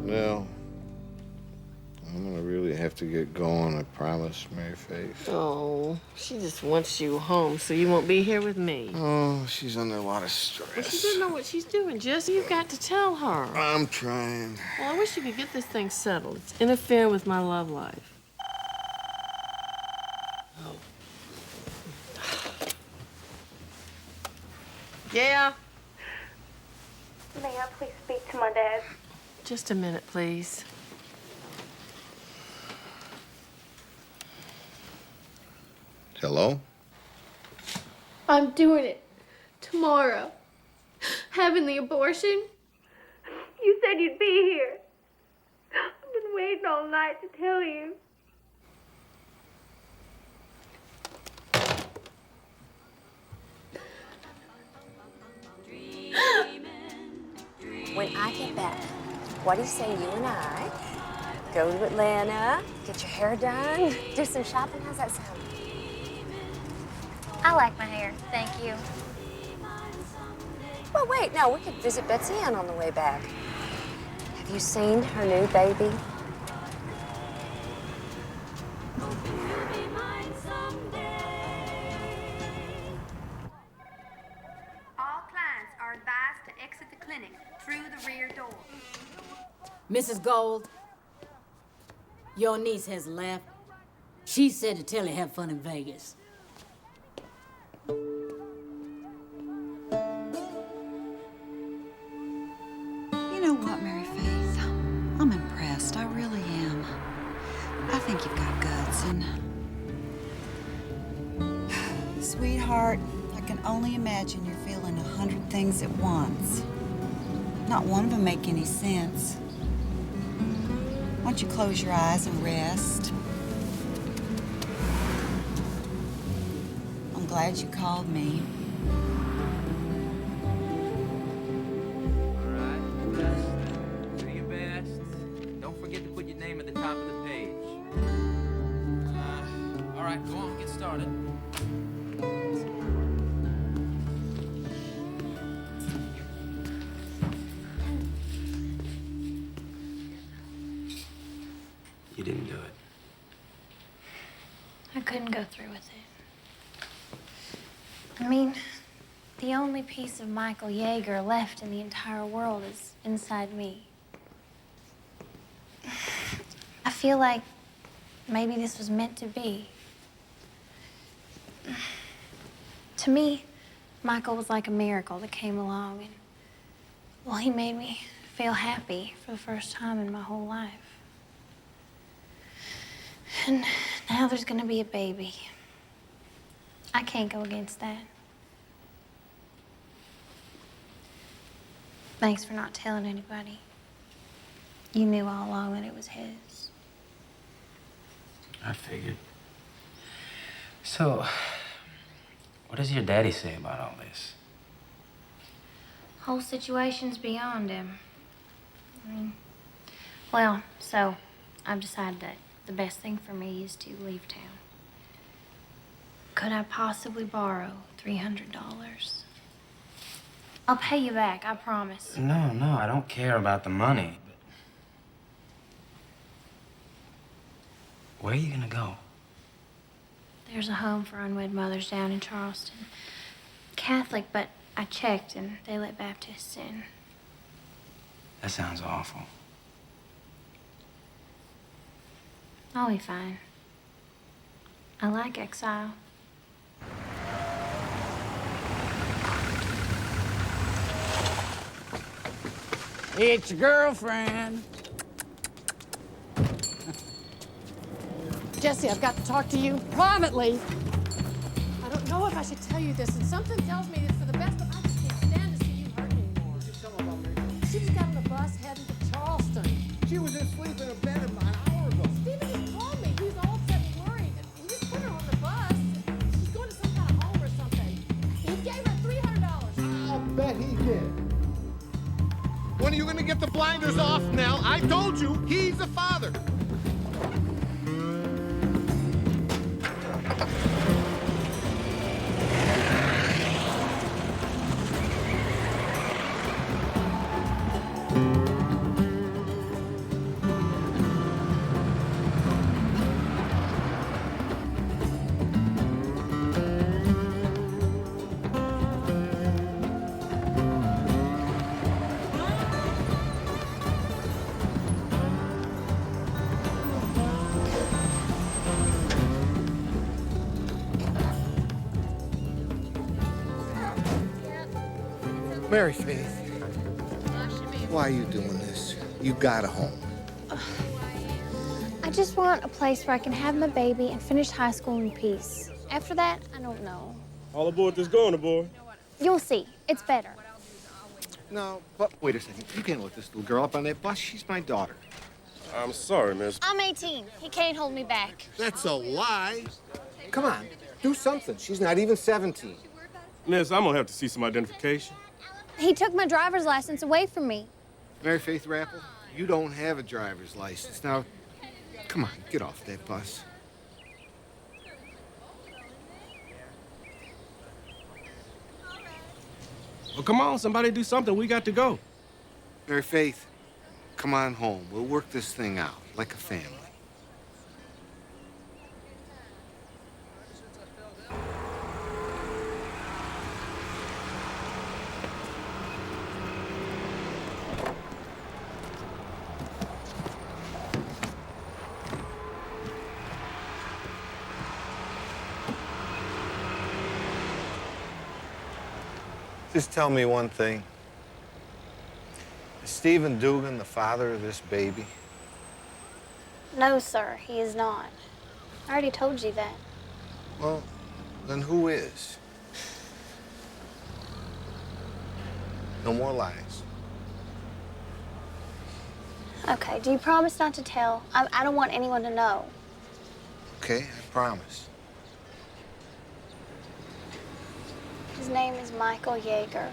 S16: Well, I'm gonna really have to get going, I promise, Mary Faith.
S11: Oh, she just wants you home so you won't be here with me.
S16: Oh, she's under a lot of
S11: Well,
S16: stress.
S11: she doesn't know what she's doing, Jesse. You've got to tell her.
S16: I'm trying.
S11: Well, I wish you could get this thing settled. It's interfering with my love life. Yeah?
S4: May I please speak to my dad?
S11: Just a minute, please.
S16: Hello?
S22: I'm doing it. Tomorrow. Having the abortion.
S4: You said you'd be here. I've been waiting all night to tell you.
S14: When I get back, what do you say you and I go to Atlanta, get your hair done, do some shopping? How's that sound?
S5: I like my hair, thank you.
S14: Well, wait, no, we could visit Betsy Ann on the way back. Have you seen her new baby?
S4: All clients are advised to exit the clinic through the rear door.
S23: Mrs. Gold, your niece has left. She said to tell you have fun in Vegas.
S8: You know what, Mary Faith? I'm impressed. I really am. I think you've got guts, and sweetheart, I can only imagine you're feeling 100 things at once. Not one of them make any sense. Why don't you close your eyes and rest? I'm glad you called me.
S9: Do your best. Don't forget to put your name at the top of the page. All right, go on, get started. You didn't do it.
S5: I couldn't go through with it. I mean, the only piece of Michael Yeager left in the entire world is inside me. I feel like maybe this was meant to be. To me, Michael was like a miracle that came along, and Well, he made me feel happy for the first time in my whole life. And now there's gonna be a baby. I can't go against that. Thanks for not telling anybody. You knew all along that it was his.
S9: I figured. So, what does your daddy say about all this?
S5: Whole situation's beyond him. So I've decided that the best thing for me is to leave town. Could I possibly borrow $300? I'll pay you back, I promise.
S9: No, I don't care about the money. But where are you gonna go?
S5: There's a home for unwed mothers down in Charleston. Catholic, but I checked and they let Baptists in.
S9: That sounds awful.
S5: I'll be fine. I like exile.
S12: It's your girlfriend.
S11: Jesse, I've got to talk to you privately. I don't know if I should tell you this, and something tells me it's for the best, but I just can't stand to see you hurt anymore. She just got on the bus heading to Charleston.
S7: She was asleep in a bed an hour ago.
S11: Stephen just called me. He was all upset and worried. He just put her on the bus. She's going to some kind of home or something. He gave her $300.
S7: I'll bet he did. When are you gonna get the blinders off, Nell? I told you, he's the father. Mary Faith, why are you doing this? You got a home.
S5: I just want a place where I can have my baby and finish high school in peace. After that, I don't know.
S6: All aboard this going, aboard.
S5: You'll see. It's better.
S7: No, but wait a second. You can't let this little girl up on that bus. She's my daughter.
S6: I'm sorry, miss.
S5: I'm 18. He can't hold me back.
S7: That's a lie. Come on, do something. She's not even 17.
S6: Miss, I'm gonna have to see some identification.
S5: He took my driver's license away from me.
S7: Mary Faith Rappel, you don't have a driver's license. Now, come on, get off that bus.
S6: Well, come on, somebody do something. We got to go.
S7: Mary Faith, come on home. We'll work this thing out like a family. Just tell me one thing. Is Stephen Dugan the father of this baby?
S5: No, sir, he is not. I already told you that.
S7: Well, then who is? No more lies.
S5: Okay, do you promise not to tell? I don't want anyone to know.
S7: Okay, I promise.
S5: His name is Michael Yeager.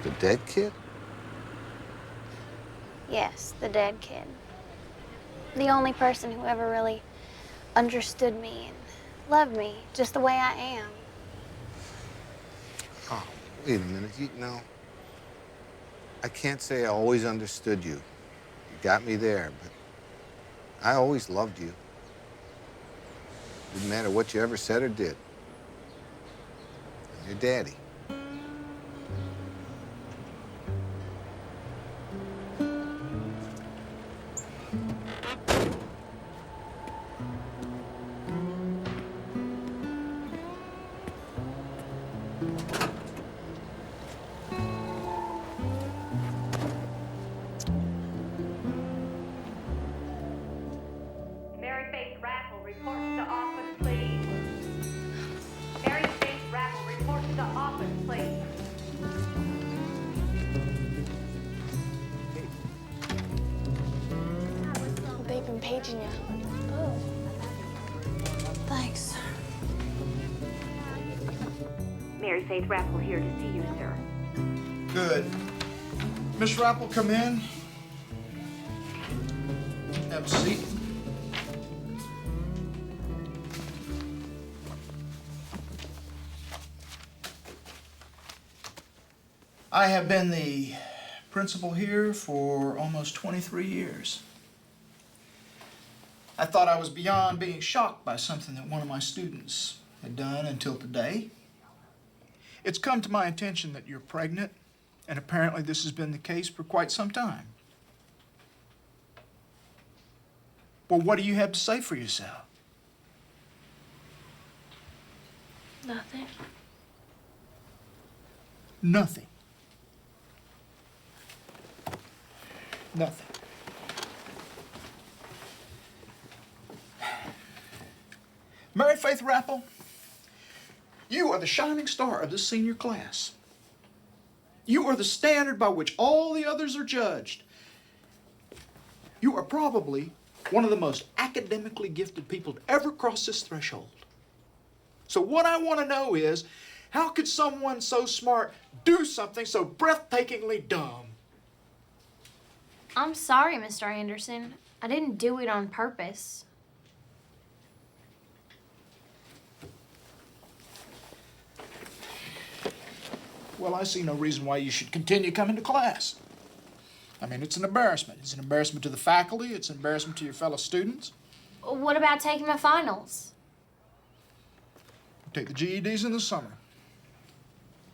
S7: The dead kid?
S5: Yes, the dead kid. The only person who ever really understood me and loved me just the way I am.
S7: Oh, wait a minute. No. I can't say I always understood you. You got me there, but I always loved you. Didn't matter what you ever said or did. Your daddy.
S4: report to the office, please. Mary Faith Rappel, report to the office, please.
S5: They've been paging you. Oh. Thanks.
S4: Mary Faith Rappel here to see you, sir.
S1: Good. Miss Rappel, come in. Have a seat. I have been the principal here for almost 23 years. I thought I was beyond being shocked by something that one of my students had done until today. It's come to my attention that you're pregnant, and apparently this has been the case for quite some time. Well, what do you have to say for yourself?
S5: Nothing.
S1: Nothing. Nothing. Mary Faith Rappel, you are the shining star of this senior class. You are the standard by which all the others are judged. You are probably one of the most academically gifted people to ever cross this threshold. So what I want to know is, how could someone so smart do something so breathtakingly dumb?
S5: I'm sorry, Mr. Anderson. I didn't do it on purpose.
S1: Well, I see no reason why you should continue coming to class. I mean, it's an embarrassment. It's an embarrassment to the faculty. It's an embarrassment to your fellow students.
S5: What about taking my finals?
S1: Take the GEDs in the summer.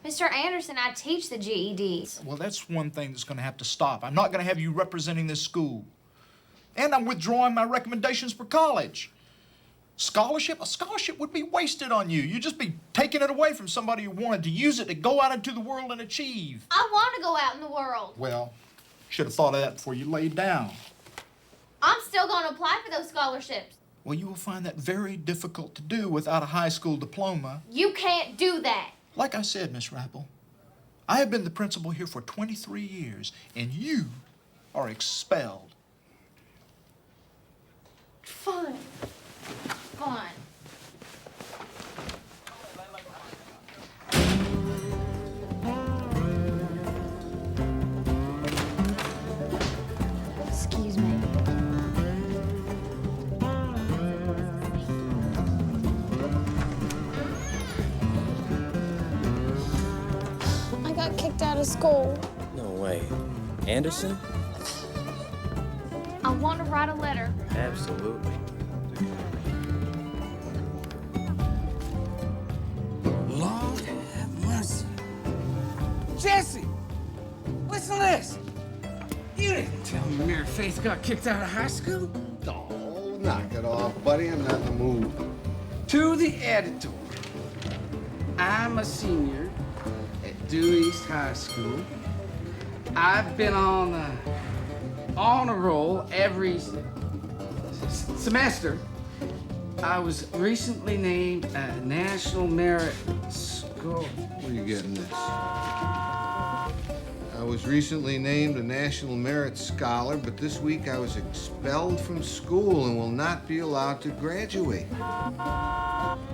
S5: Mr. Anderson, I teach the GEDs.
S1: Well, that's one thing that's going to have to stop. I'm not going to have you representing this school. And I'm withdrawing my recommendations for college. Scholarship? A scholarship would be wasted on you. You'd just be taking it away from somebody who wanted to use it to go out into the world and achieve.
S5: I want to go out in the world.
S1: Well, should have thought of that before you laid down.
S5: I'm still going to apply for those scholarships.
S1: Well, you will find that very difficult to do without a high school diploma.
S5: You can't do that.
S1: Like I said, Miss Rappel, I have been the principal here for 23 years, and you are expelled.
S5: Fine. Fine. Excuse me. I got kicked out of school.
S9: No way. Anderson?
S5: I want to write a letter.
S9: Absolutely.
S12: Lord have mercy. Jesse! Listen to this. You didn't tell me Mary Faith got kicked out of high school?
S16: Oh, knock it off, buddy. I'm not in the mood.
S12: To the editor. I'm a senior at Dewey East High School. I've been on a roll every semester. I was recently named a National Merit Scholar.
S16: Where are you getting this? I was recently named a National Merit Scholar, but this week I was expelled from school and will not be allowed to graduate.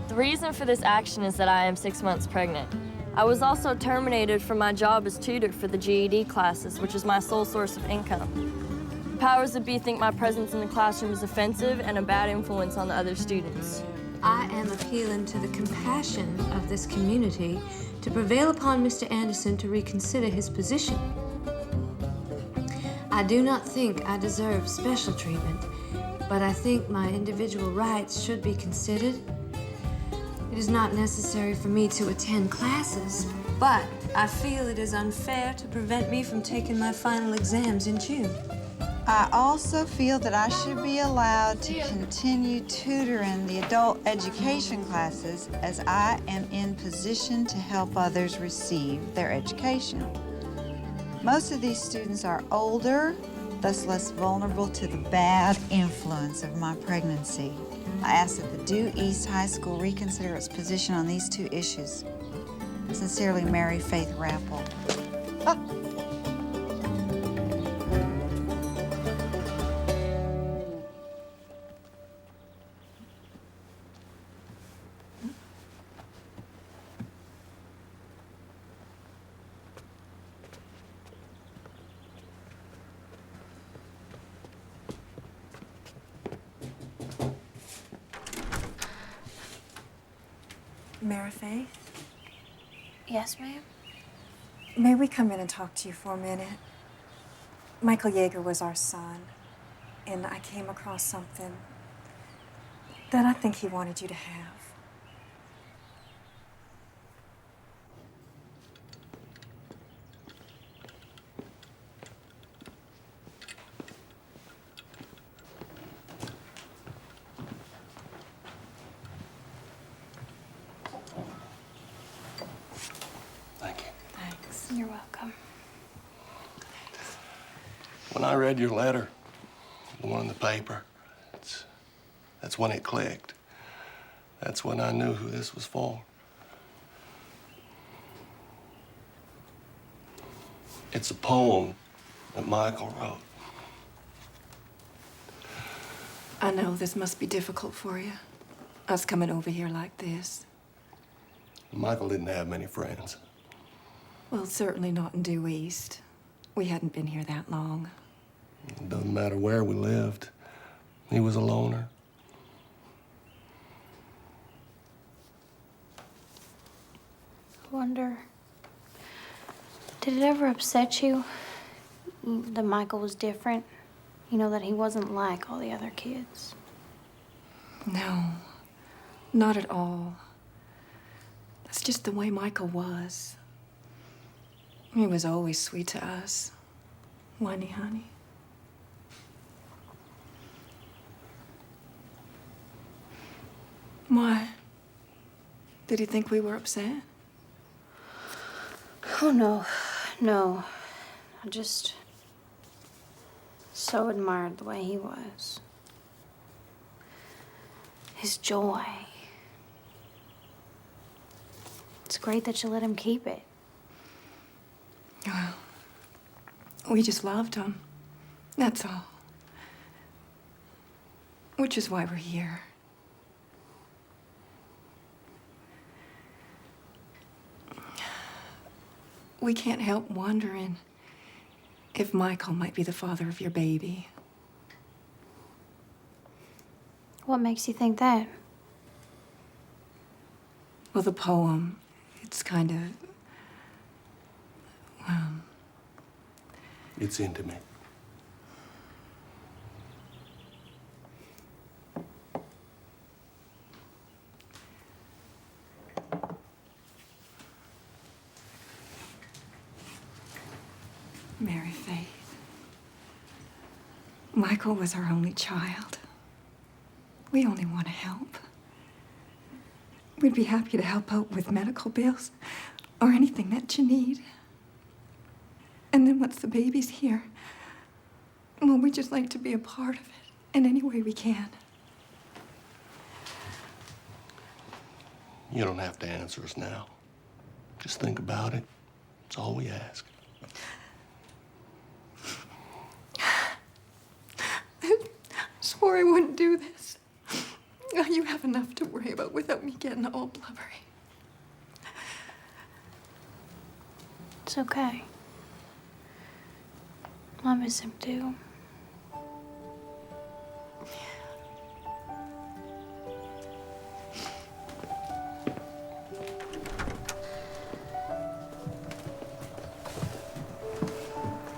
S3: The reason for this action is that I am 6 months pregnant. I was also terminated from my job as tutor for the GED classes, which is my sole source of income. The powers that be think my presence in the classroom is offensive and a bad influence on the other students.
S13: I am appealing to the compassion of this community to prevail upon Mr. Anderson to reconsider his position. I do not think I deserve special treatment, but I think my individual rights should be considered. It is not necessary for me to attend classes, but I feel it is unfair to prevent me from taking my final exams in June.
S8: I also feel that I should be allowed to continue tutoring the adult education classes as I am in position to help others receive their education. Most of these students are older, thus less vulnerable to the bad influence of my pregnancy. I ask that the Due East High School reconsider its position on these two issues. Sincerely, Mary Faith Rappel.
S15: Mary Faith,
S5: Yes, ma'am?
S15: may we come in and talk to you for a minute? Michael Yeager was our son, and I came across something that I think he wanted you to have. Thanks.
S5: You're welcome.
S17: When I read your letter, the one in the paper, that's when it clicked. That's when I knew who this was for. It's a poem that Michael wrote.
S15: I know this must be difficult for you, us coming over here like this.
S17: Michael didn't have many friends.
S15: Well, certainly not in Due East. We hadn't been here that long.
S17: It doesn't matter where we lived. He was a loner.
S5: I wonder, did it ever upset you that Michael was different? You know, that he wasn't like all the other kids?
S15: No, not at all. That's just the way Michael was. He was always sweet to us. Wasn't he, honey? Why? Did he think we were upset?
S5: Oh, no. No. I just so admired the way he was. His joy. It's great that you let him keep it.
S15: Well, we just loved him. That's all. Which is why we're here. We can't help wondering if Michael might be the father of your baby.
S5: What makes you think that?
S15: Well, the poem, it's kind of, well...
S17: It's intimate.
S15: Mary Faith. Michael was our only child. We only want to help. We'd be happy to help out with medical bills or anything that you need. And then once the baby's here, well, we just like to be a part of it in any way we can.
S17: You don't have to answer us now. Just think about it. That's all we ask.
S15: Swore I wouldn't do this. You have enough to worry about without me getting all blubbery.
S5: It's okay. I miss him too.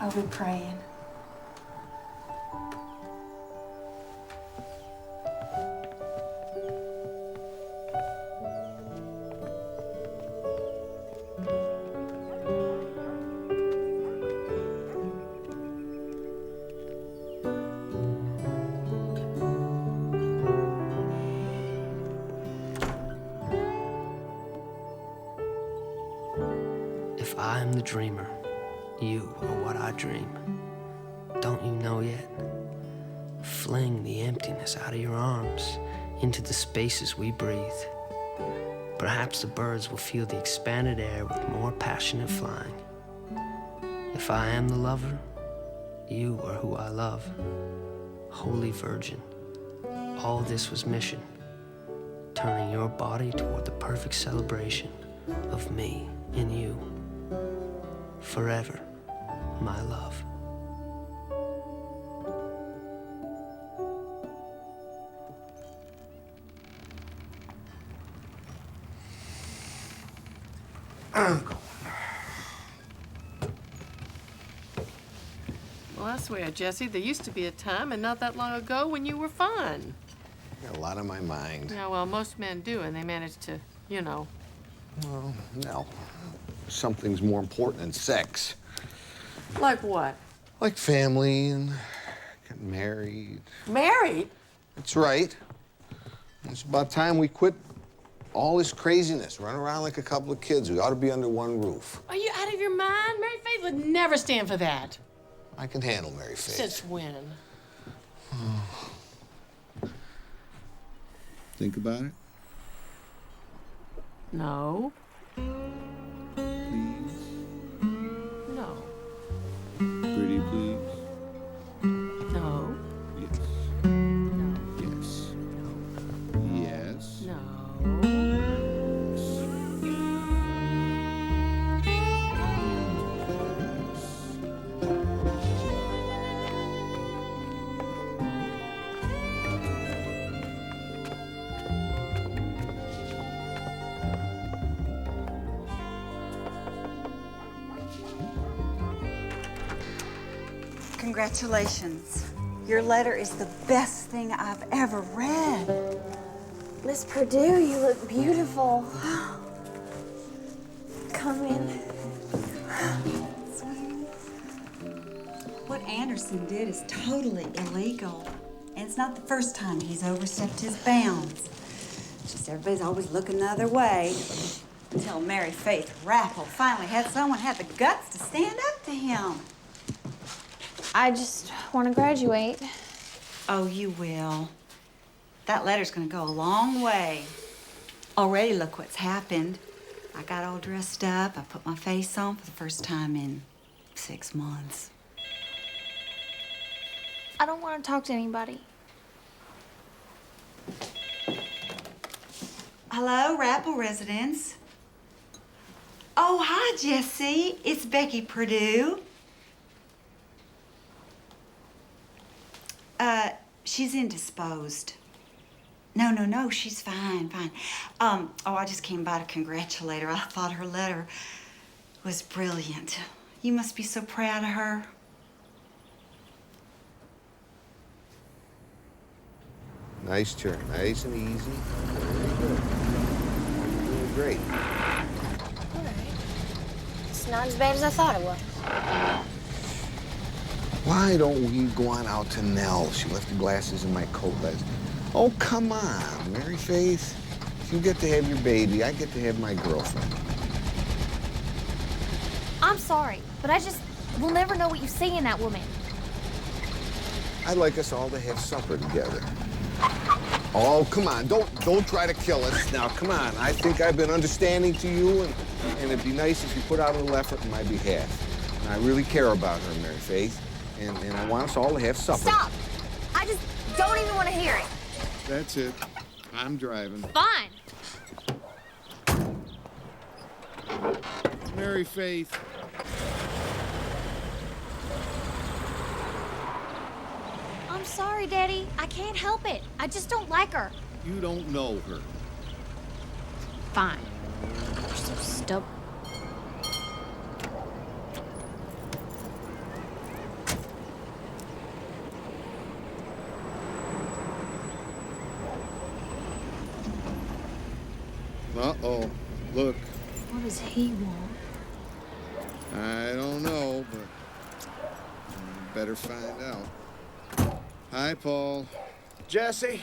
S15: I'll be praying.
S20: If I am the dreamer, you are what I dream.
S18: Don't you know yet? Fling the emptiness out of your arms into the spaces we breathe. Perhaps the birds will feel the expanded air with more passionate flying. If I am the lover, you are who I love. Holy Virgin, all this was mission, turning your body toward the perfect celebration of me and you. Forever, my love.
S11: Well, I swear, Jesse, there used to be a time, and not that long ago, when you were fun.
S16: Got a lot on my mind.
S11: Yeah, well, most men do, and they manage to, you know.
S16: Well, no. Something's more important than sex.
S11: Like what?
S16: Like family and getting married.
S11: Married?
S16: That's right. It's about time we quit all this craziness, running around like a couple of kids. We ought to be under one roof.
S11: Are you out of your mind? Mary Faith would never stand for that.
S16: I can handle Mary Faith.
S11: Since when?
S16: Think about it.
S11: No.
S16: Please.
S11: No.
S16: Pretty please.
S11: No.
S16: Yes.
S11: No.
S16: Yes. Yes.
S11: No.
S8: Congratulations. Your letter is the best thing I've ever read.
S5: Miss Perdue, you look beautiful. Come in.
S8: What Anderson did is totally illegal. And it's not the first time he's overstepped his bounds. Just everybody's always looking the other way. Until Mary Faith Rappel finally had someone have the guts to stand up to him.
S5: I just want to graduate.
S8: Oh, you will. That letter's gonna go a long way. Already look what's happened. I got all dressed up. I put my face on for the first time in 6 months.
S5: I don't want to talk to anybody.
S8: Hello, Rappel residence. Oh, hi, Jesse. It's Becky Perdue. She's indisposed. No, she's fine. Oh, I just came by to congratulate her. I thought her letter was brilliant. You must be so proud of her.
S16: Nice turn. Nice and easy. Very good. You're doing great.
S5: All right. It's not as bad as I thought it was.
S16: Why don't we go on out to Nell? She left the glasses in my coat last. Oh, come on, Mary Faith. You get to have your baby. I get to have my girlfriend.
S5: I'm sorry, but we'll never know what you see in that woman.
S16: I'd like us all to have supper together. Oh, come on. Don't try to kill us. Now, come on. I think I've been understanding to you, and it'd be nice if you put out a little effort in my behalf. And I really care about her, Mary Faith. And I want us all to have supper.
S5: Stop! I just don't even want to hear it.
S16: That's it. I'm driving.
S5: Fine.
S16: Mary Faith.
S5: I'm sorry, Daddy. I can't help it. I just don't like her.
S16: You don't know her.
S5: Fine. You're so stubborn.
S16: Uh-oh. Look.
S5: What does he want?
S16: I don't know, but I better find out. Hi, Paul.
S1: Jesse?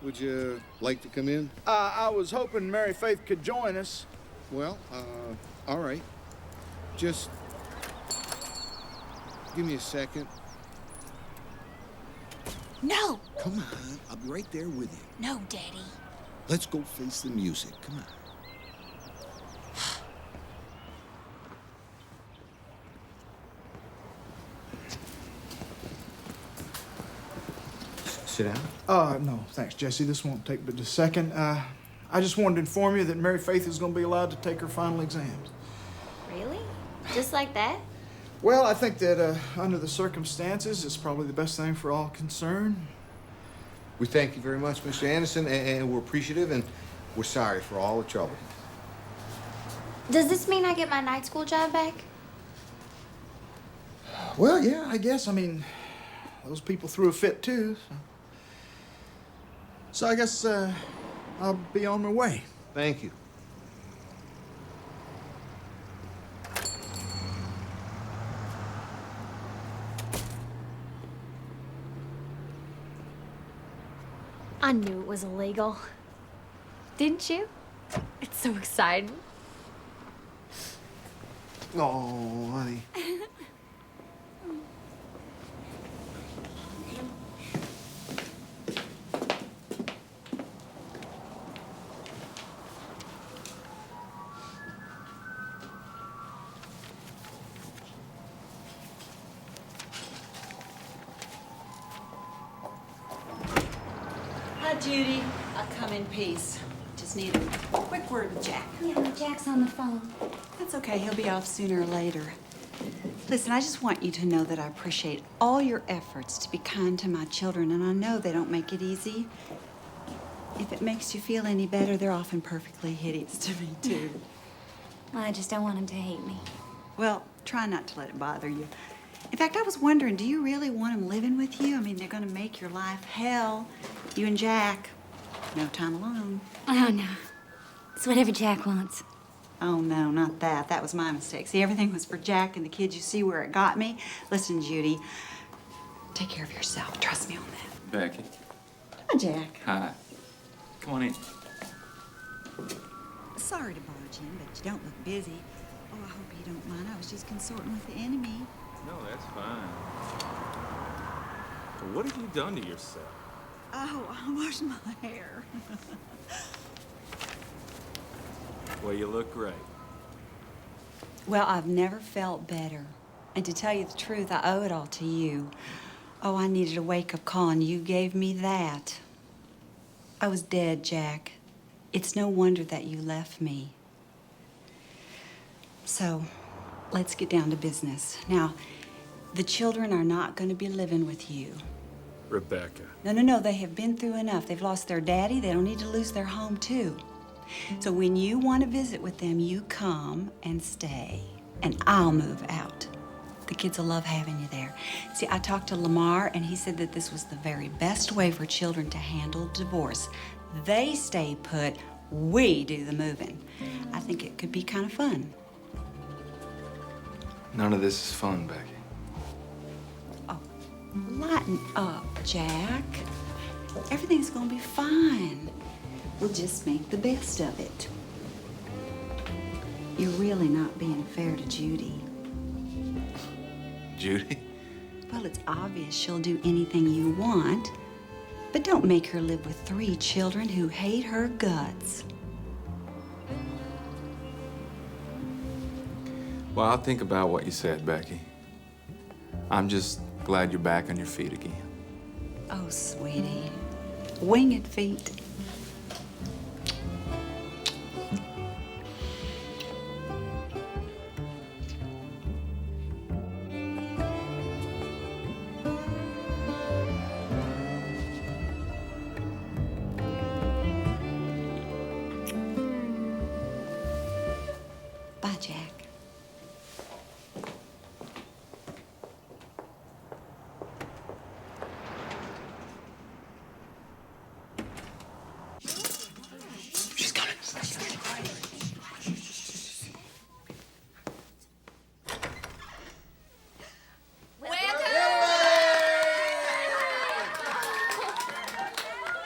S16: Would you like to come in?
S1: I was hoping Mary Faith could join us.
S16: Well, all right. Just Give me a second.
S10: No!
S16: Come on, I'll be right there with you.
S10: No, Daddy.
S16: Let's go face the music. Come on.
S9: Sit down.
S1: No, thanks, Jesse. This won't take but a second. I just wanted to inform you that Mary Faith is going to be allowed to take her final exams.
S5: Really? Just like that?
S1: Well, I think that under the circumstances, it's probably the best thing for all concerned.
S16: We thank you very much, Mr. Anderson, and we're appreciative, and we're sorry for all the trouble.
S5: Does this mean I get my night school job back?
S1: Well, yeah, I guess. I mean, those people threw a fit, too. So I guess I'll be on my way.
S16: Thank you.
S5: I knew it was illegal. Didn't you? It's so exciting.
S16: Oh, honey.
S8: Hi, Judy. I'll come in peace. Just need a quick word with Jack.
S5: Yeah, Jack's on the phone.
S8: That's okay. He'll be off sooner or later. Listen, I just want you to know that I appreciate all your efforts to be kind to my children, and I know they don't make it easy. If it makes you feel any better, they're often perfectly hideous to me, too.
S5: I just don't want him to hate me.
S8: Well, try not to let it bother you. In fact, I was wondering, do you really want them living with you? I mean, they're going to make your life hell. You and Jack. No time alone.
S5: Oh, no. It's whatever Jack wants.
S8: Oh, no, not that. That was my mistake. See, everything was for Jack and the kids. You see where it got me? Listen, Judy, take care of yourself. Trust me on that.
S21: Becky.
S8: Hi, Jack.
S21: Hi. Come on in.
S8: Sorry to barge in, but you don't look busy. Oh, I hope you don't mind. I was just consorting with the enemy.
S21: No, that's fine. What have you done to yourself?
S8: Oh, I washed my hair.
S21: Well, you look great.
S8: Well, I've never felt better. And to tell you the truth, I owe it all to you. Oh, I needed a wake-up call, and you gave me that. I was dead, Jack. It's no wonder that you left me. So, let's get down to business. Now, the children are not going to be living with you.
S21: Rebecca.
S8: No, they have been through enough. They've lost their daddy. They don't need to lose their home, too. So when you want to visit with them, you come and stay, and I'll move out. The kids will love having you there. See, I talked to Lamar, and he said that this was the very best way for children to handle divorce. They stay put, we do the moving. I think it could be kind of fun.
S9: None of this is fun, Becky.
S8: Lighten up, Jack. Everything's gonna be fine. We'll just make the best of it. You're really not being fair to Judy.
S9: Judy?
S8: Well, it's obvious she'll do anything you want, but don't make her live with 3 children who hate her guts.
S21: Well, I'll think about what you said, Becky. I'm just glad you're back on your feet again.
S8: Oh, sweetie. Winged feet. Bye, Jack.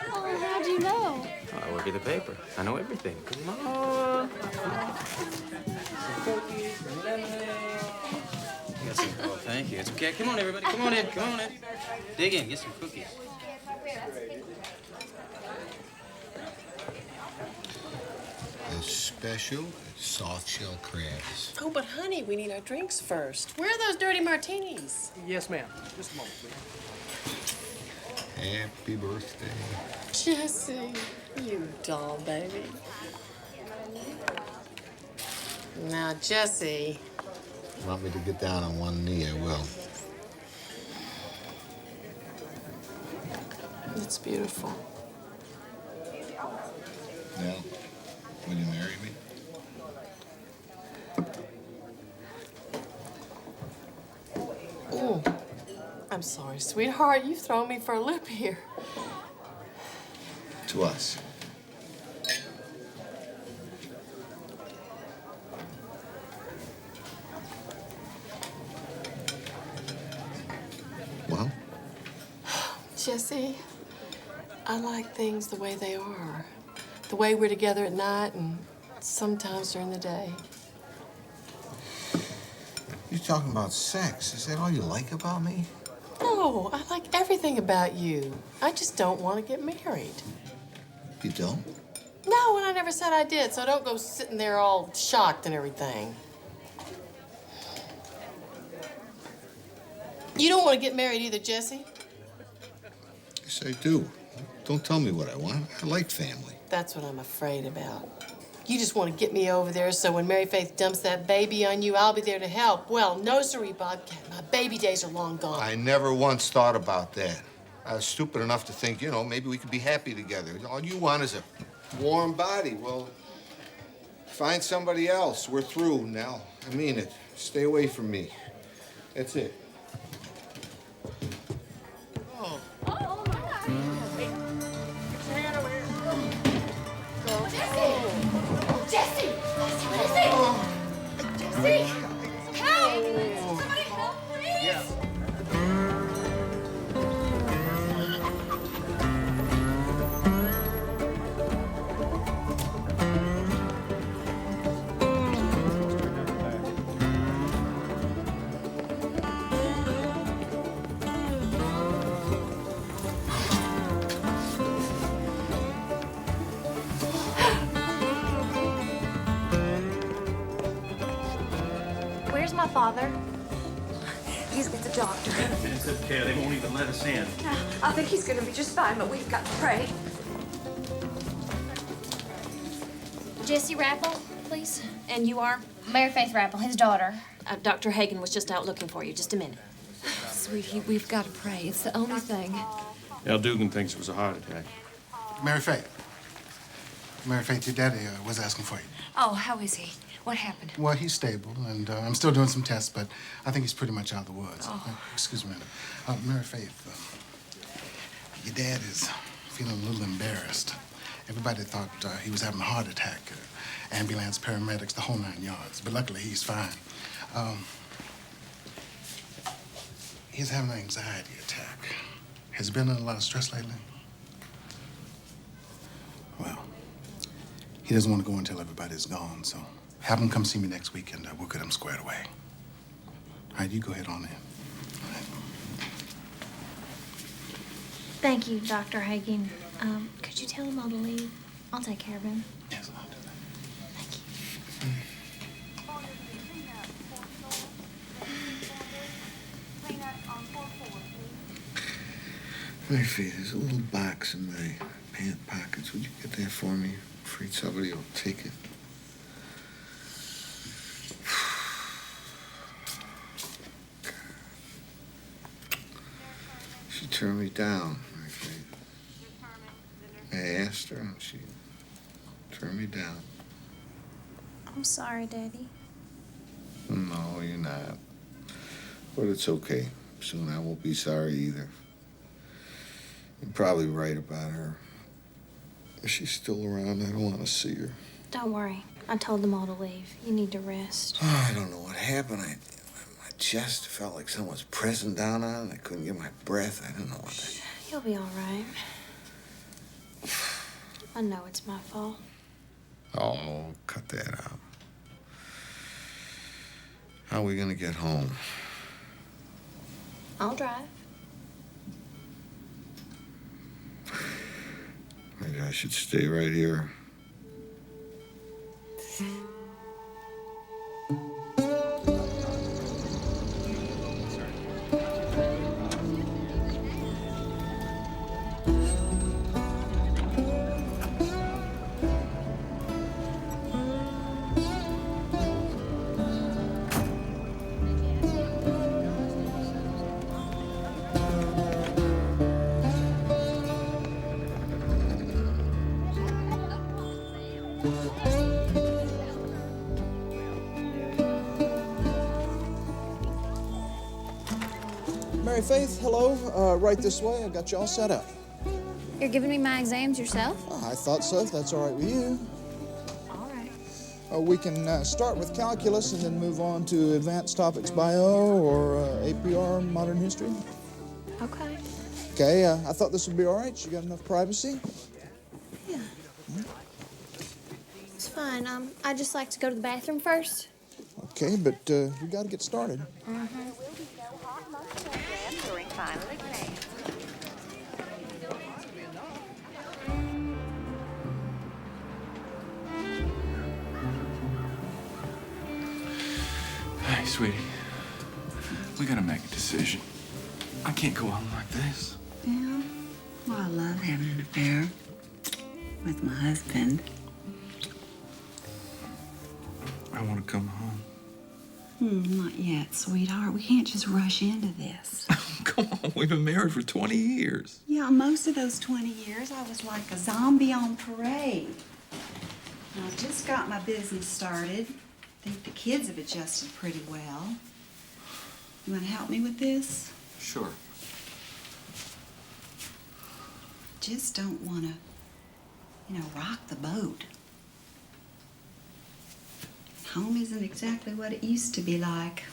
S5: Oh, how'd you know?
S9: I work at the paper. I know everything. Come on. Some cookies, some lemonade. Yes, sir. Oh, thank you. It's okay. Come on, everybody. Come on in. Come on in. Dig in. Get some cookies.
S16: A special soft shell crabs.
S11: Oh, but honey, we need our drinks first. Where are those dirty martinis?
S10: Yes, ma'am. Just a moment, please.
S16: Happy birthday.
S11: Jesse, you doll baby. Now, Jesse.
S16: You want me to get down on one knee, I will.
S11: It's beautiful.
S16: Now, will you marry me?
S11: Mm. I'm sorry, sweetheart. You've thrown me for a loop here.
S16: To us. Well?
S11: Jesse, I like things the way they are. The way we're together at night and sometimes during the day.
S16: You're talking about sex. Is that all you like about me?
S11: No, I like everything about you. I just don't want to get married.
S16: You don't?
S11: No, and I never said I did, so don't go sitting there all shocked and everything. You don't want to get married either, Jesse?
S16: Yes, I do. Don't tell me what I want. I like family.
S11: That's what I'm afraid about. You just want to get me over there so when Mary Faith dumps that baby on you, I'll be there to help. Well, no, sirree, Bobcat. My baby days are long gone.
S16: I never once thought about that. I was stupid enough to think, you know, maybe we could be happy together. All you want is a warm body. Well, find somebody else. We're through now. I mean it. Stay away from me. That's it.
S11: Oh.
S22: Jesse! What is it? Jesse! Help! Somebody help, please!
S16: Yeah.
S5: Where's my father? He's with the doctor.
S9: It's okay. They won't even let us in.
S13: I think he's gonna be just fine, but we've got to pray.
S5: Jesse Rappel, please. And you are? Mary Faith Rappel, his daughter.
S19: Dr. Hagen was just out looking for you. Just a minute.
S13: Sweetie, we've got to pray. It's the only thing.
S17: Al Dugan thinks it was a heart attack.
S10: Mary Faith. Mary Faith, your daddy was asking for you.
S13: Oh, how is he? What happened?
S10: Well, he's stable, and I'm still doing some tests, but I think he's pretty much out of the woods.
S13: Oh.
S10: Excuse me a minute. Mary Faith, your dad is feeling a little embarrassed. Everybody thought he was having a heart attack. Ambulance, paramedics, the whole 9 yards. But luckily, he's fine. He's having an anxiety attack. Has he been under a lot of stress lately? Well, he doesn't want to go until everybody's gone, so have him come see me next week, and we'll get him squared away. All right, you go ahead on in.
S5: Thank you, Dr. Hagen. Could you tell him all to leave? I'll take care of him.
S10: Yes, I'll do that. Mary Faith, there's a little box in my pant pockets. Would you get that for me? I'm afraid somebody will take it. She turned me down, Mary Faith. I asked her, and she turned me down.
S5: I'm sorry, Daddy.
S16: No, you're not. But it's okay. Soon I won't be sorry either. You're probably right about her. If she's still around, I don't want to see her.
S5: Don't worry. I told them all to leave. You need to rest.
S16: Oh, I don't know what happened. My chest felt like someone was pressing down on it, and I couldn't get my breath. I don't know what that...
S5: You'll be all right. I know it's my fault.
S16: Oh, cut that out. How are we gonna get home?
S5: I'll drive.
S16: Maybe I should stay right here.
S1: Mary Faith, hello. Right this way. I got you all set up.
S5: You're giving me my exams yourself?
S1: I thought so, if that's all right with you.
S5: All right.
S1: We can start with calculus and then move on to advanced topics, bio or APR, modern history.
S5: Okay.
S1: Okay, I thought this would be all right. You got enough privacy?
S5: Yeah. It's fine. I'd just like to go to the bathroom first.
S1: Okay, but we got to get started.
S5: Mm-hmm.
S4: During final exam.
S2: Hey, sweetie. We gotta make a decision. I can't go on like this.
S8: Yeah. Well, I love having an affair with my husband.
S2: I want to come home.
S8: Not yet, sweetheart. We can't just rush into this.
S2: Come on, we've been married for 20 years.
S8: Yeah, most of those 20 years, I was like a zombie on parade. And I just got my business started. I think the kids have adjusted pretty well. You want to help me with this?
S2: Sure.
S8: Just don't want to, rock the boat. Home isn't exactly what it used to be like.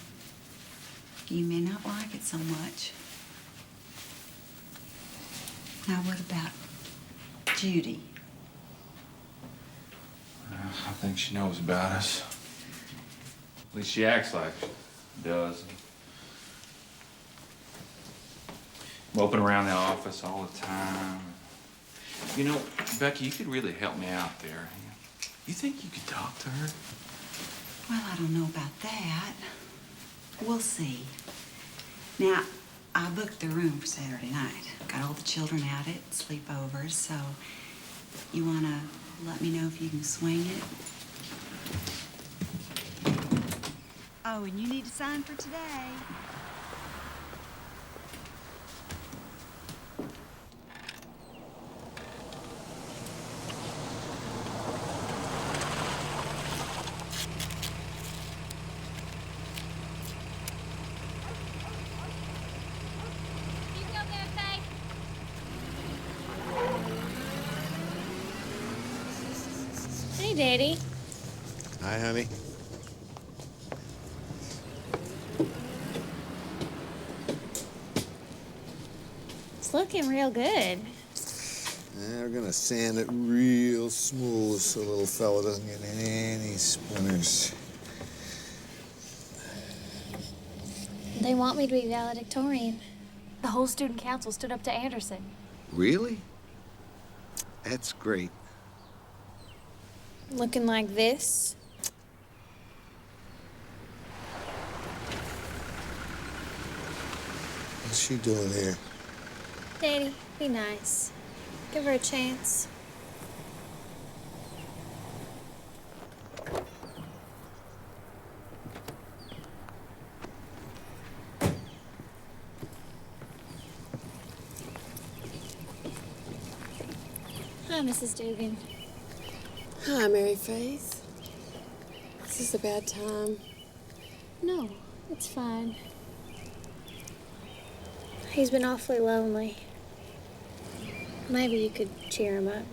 S8: You may not like it so much. Now, what about Judy?
S2: I think she knows about us.
S21: At least she acts like she does. Moping around the office all the time. You know, Becky, you could really help me out there. You think you could talk to her?
S8: Well, I don't know about that. We'll see. Now, I booked the room for Saturday night. Got all the children out at sleepovers, so you want to let me know if you can swing it? Oh, and you need to sign for today.
S5: Hey, Daddy.
S7: Hi, honey.
S5: It's looking real good.
S16: We're gonna sand it real smooth so little fella doesn't get any splinters.
S5: They want me to be valedictorian. The whole student council stood up to Anderson.
S16: Really? That's great.
S5: Looking like this.
S16: What's she doing here?
S5: Daddy, be nice. Give her a chance. Hi, Mrs. Dugan.
S11: Hi, Mary Faith. Is this a bad time?
S5: No, it's fine. He's been awfully lonely. Maybe you could cheer him up.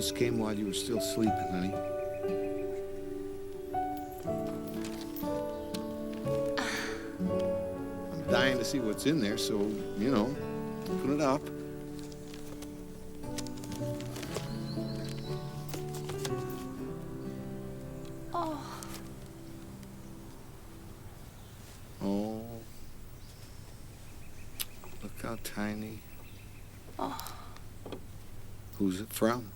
S16: This came while you were still sleeping, honey. I'm dying to see what's in there, so, you know, put it up.
S5: Oh.
S16: Oh. Look how tiny.
S5: Oh.
S16: Who's it from?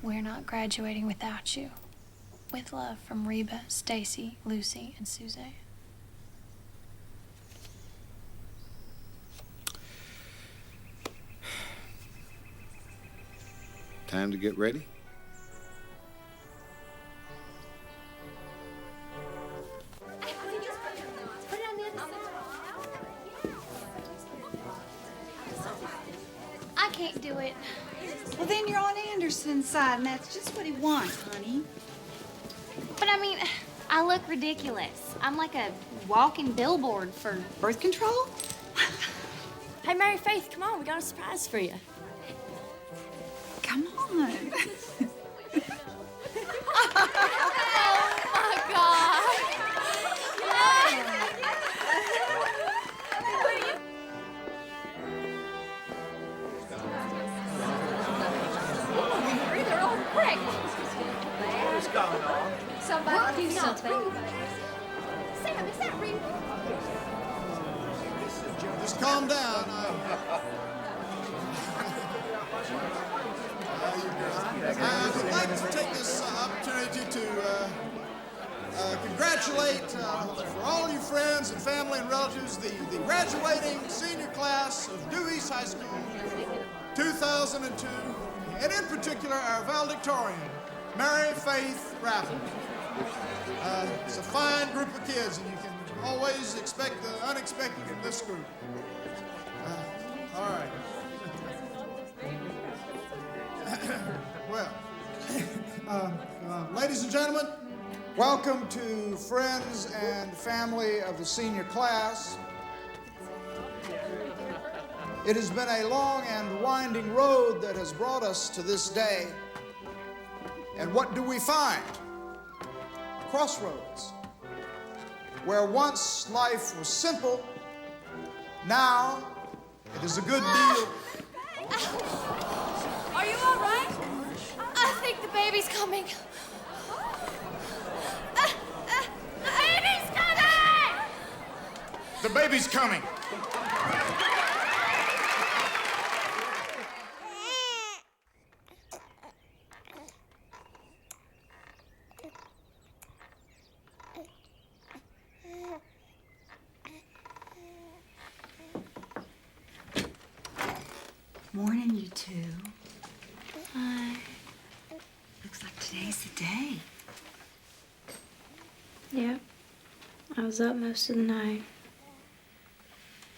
S5: We're not graduating without you. With love from Reba, Stacy, Lucy, and Suzanne.
S16: Time to get ready?
S5: I can't do it.
S8: Well, then you're on Anderson's side, and that's just what he wants, honey.
S5: But I mean, I look ridiculous. I'm like a walking billboard for
S8: birth control.
S3: Hey, Mary Faith, come on, we got a surprise for you.
S8: Come on.
S5: Oh my God.
S22: They're all pregnant. What's going on? Somebody do something. Sam, is that real?
S1: Just calm down. I'd like to take this opportunity to congratulate, for all you friends and family and relatives, the graduating senior class of Due East High School 2002, and in particular our valedictorian, Mary Faith Raffle. It's a fine group of kids, and you can always expect the unexpected from this group. All right. Well, ladies and gentlemen, welcome to friends and family of the senior class. It has been a long and winding road that has brought us to this day. And what do we find? Crossroads. Where once life was simple, now it is a good deal.
S22: Are you all right? I think the baby's coming. The baby's coming!
S1: The baby's coming.
S8: Morning, you two. Hi. Looks like today's the day.
S5: Yep. I was up most of the night.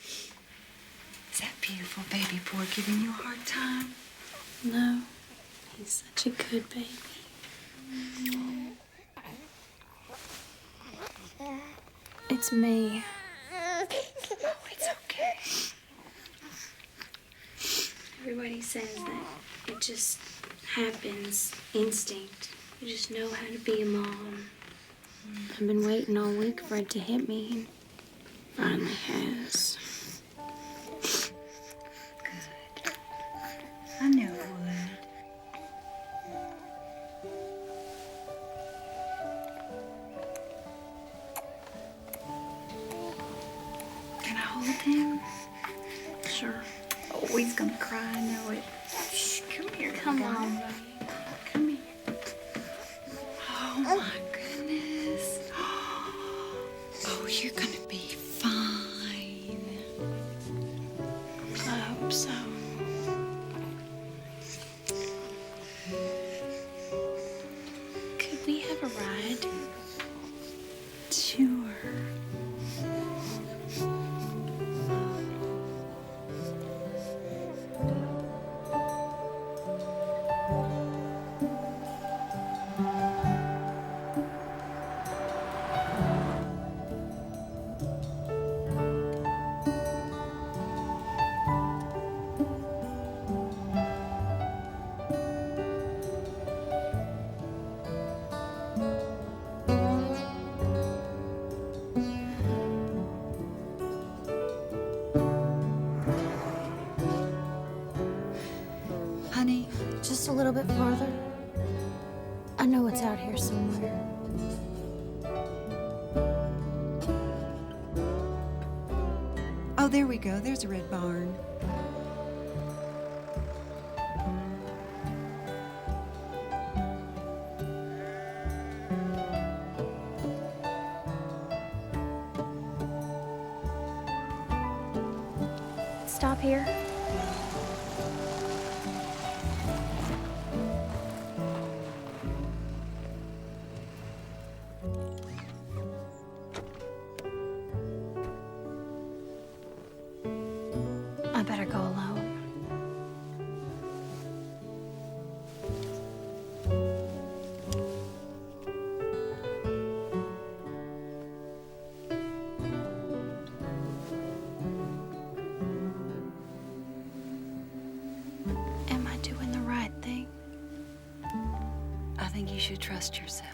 S8: Is that beautiful baby boy giving you a hard time?
S5: No. He's such a good baby. It's me.
S8: Oh, it's okay.
S5: Everybody says that it just happens, instinct. You just know how to be a mom. I've been waiting all week for it to hit me, and finally has.
S8: Good. I knew it would. Can I hold him?
S5: Sure.
S8: Oh, he's gonna cry, I know it. Shh, come here.
S5: Come on,
S8: Come here. Oh, my goodness. Oh, you're gonna be fine.
S5: I hope so. Could we have a ride?
S8: Sure.
S5: little bit farther? I know it's out here somewhere.
S15: Oh, there we go. There's a red barn.
S5: Stop here. I better go alone. Am I doing the right thing?
S15: I think you should trust yourself.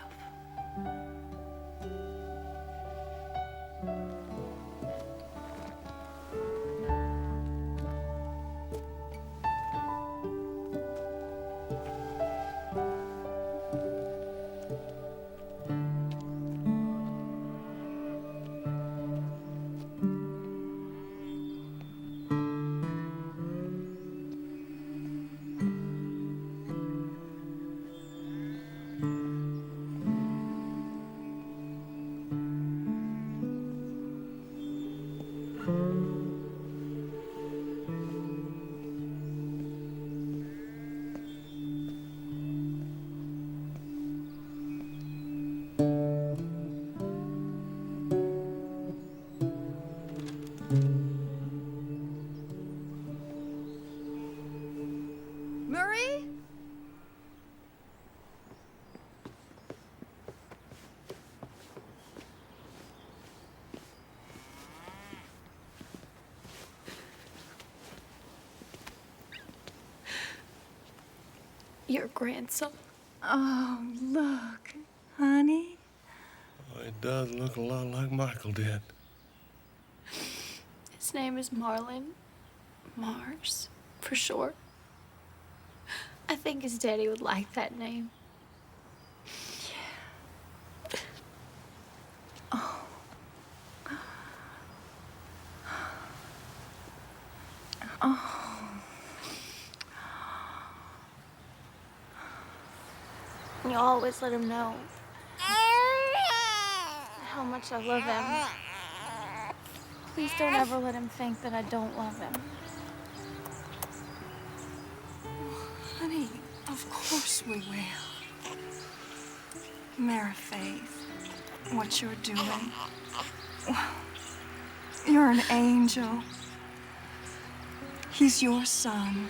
S22: Marie?
S5: Your grandson.
S15: Oh, look, honey.
S17: Oh, it does look a lot like Michael did.
S5: His name is Marlon Mars, for short. I think his daddy would like that name. You always let him know how much I love him. Please don't ever let him think that I don't love him.
S15: Honey, of course we will. Mary Faith, what you're doing. You're an angel. He's your son.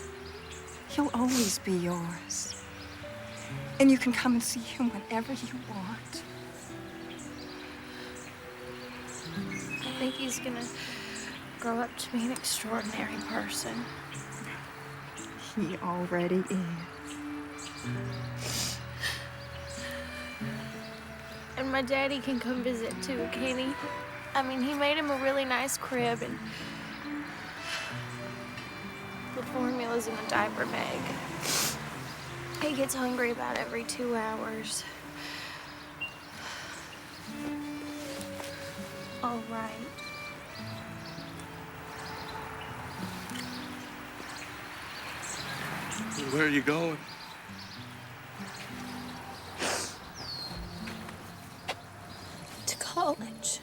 S15: He'll always be yours. And you can come and see him whenever you want.
S5: I think he's gonna grow up to be an extraordinary person.
S15: He already is.
S5: And my daddy can come visit too, can't he? I mean, he made him a really nice crib, and the formula's in a diaper bag. He gets hungry about every 2 hours. All right.
S17: Where are you going?
S5: To college.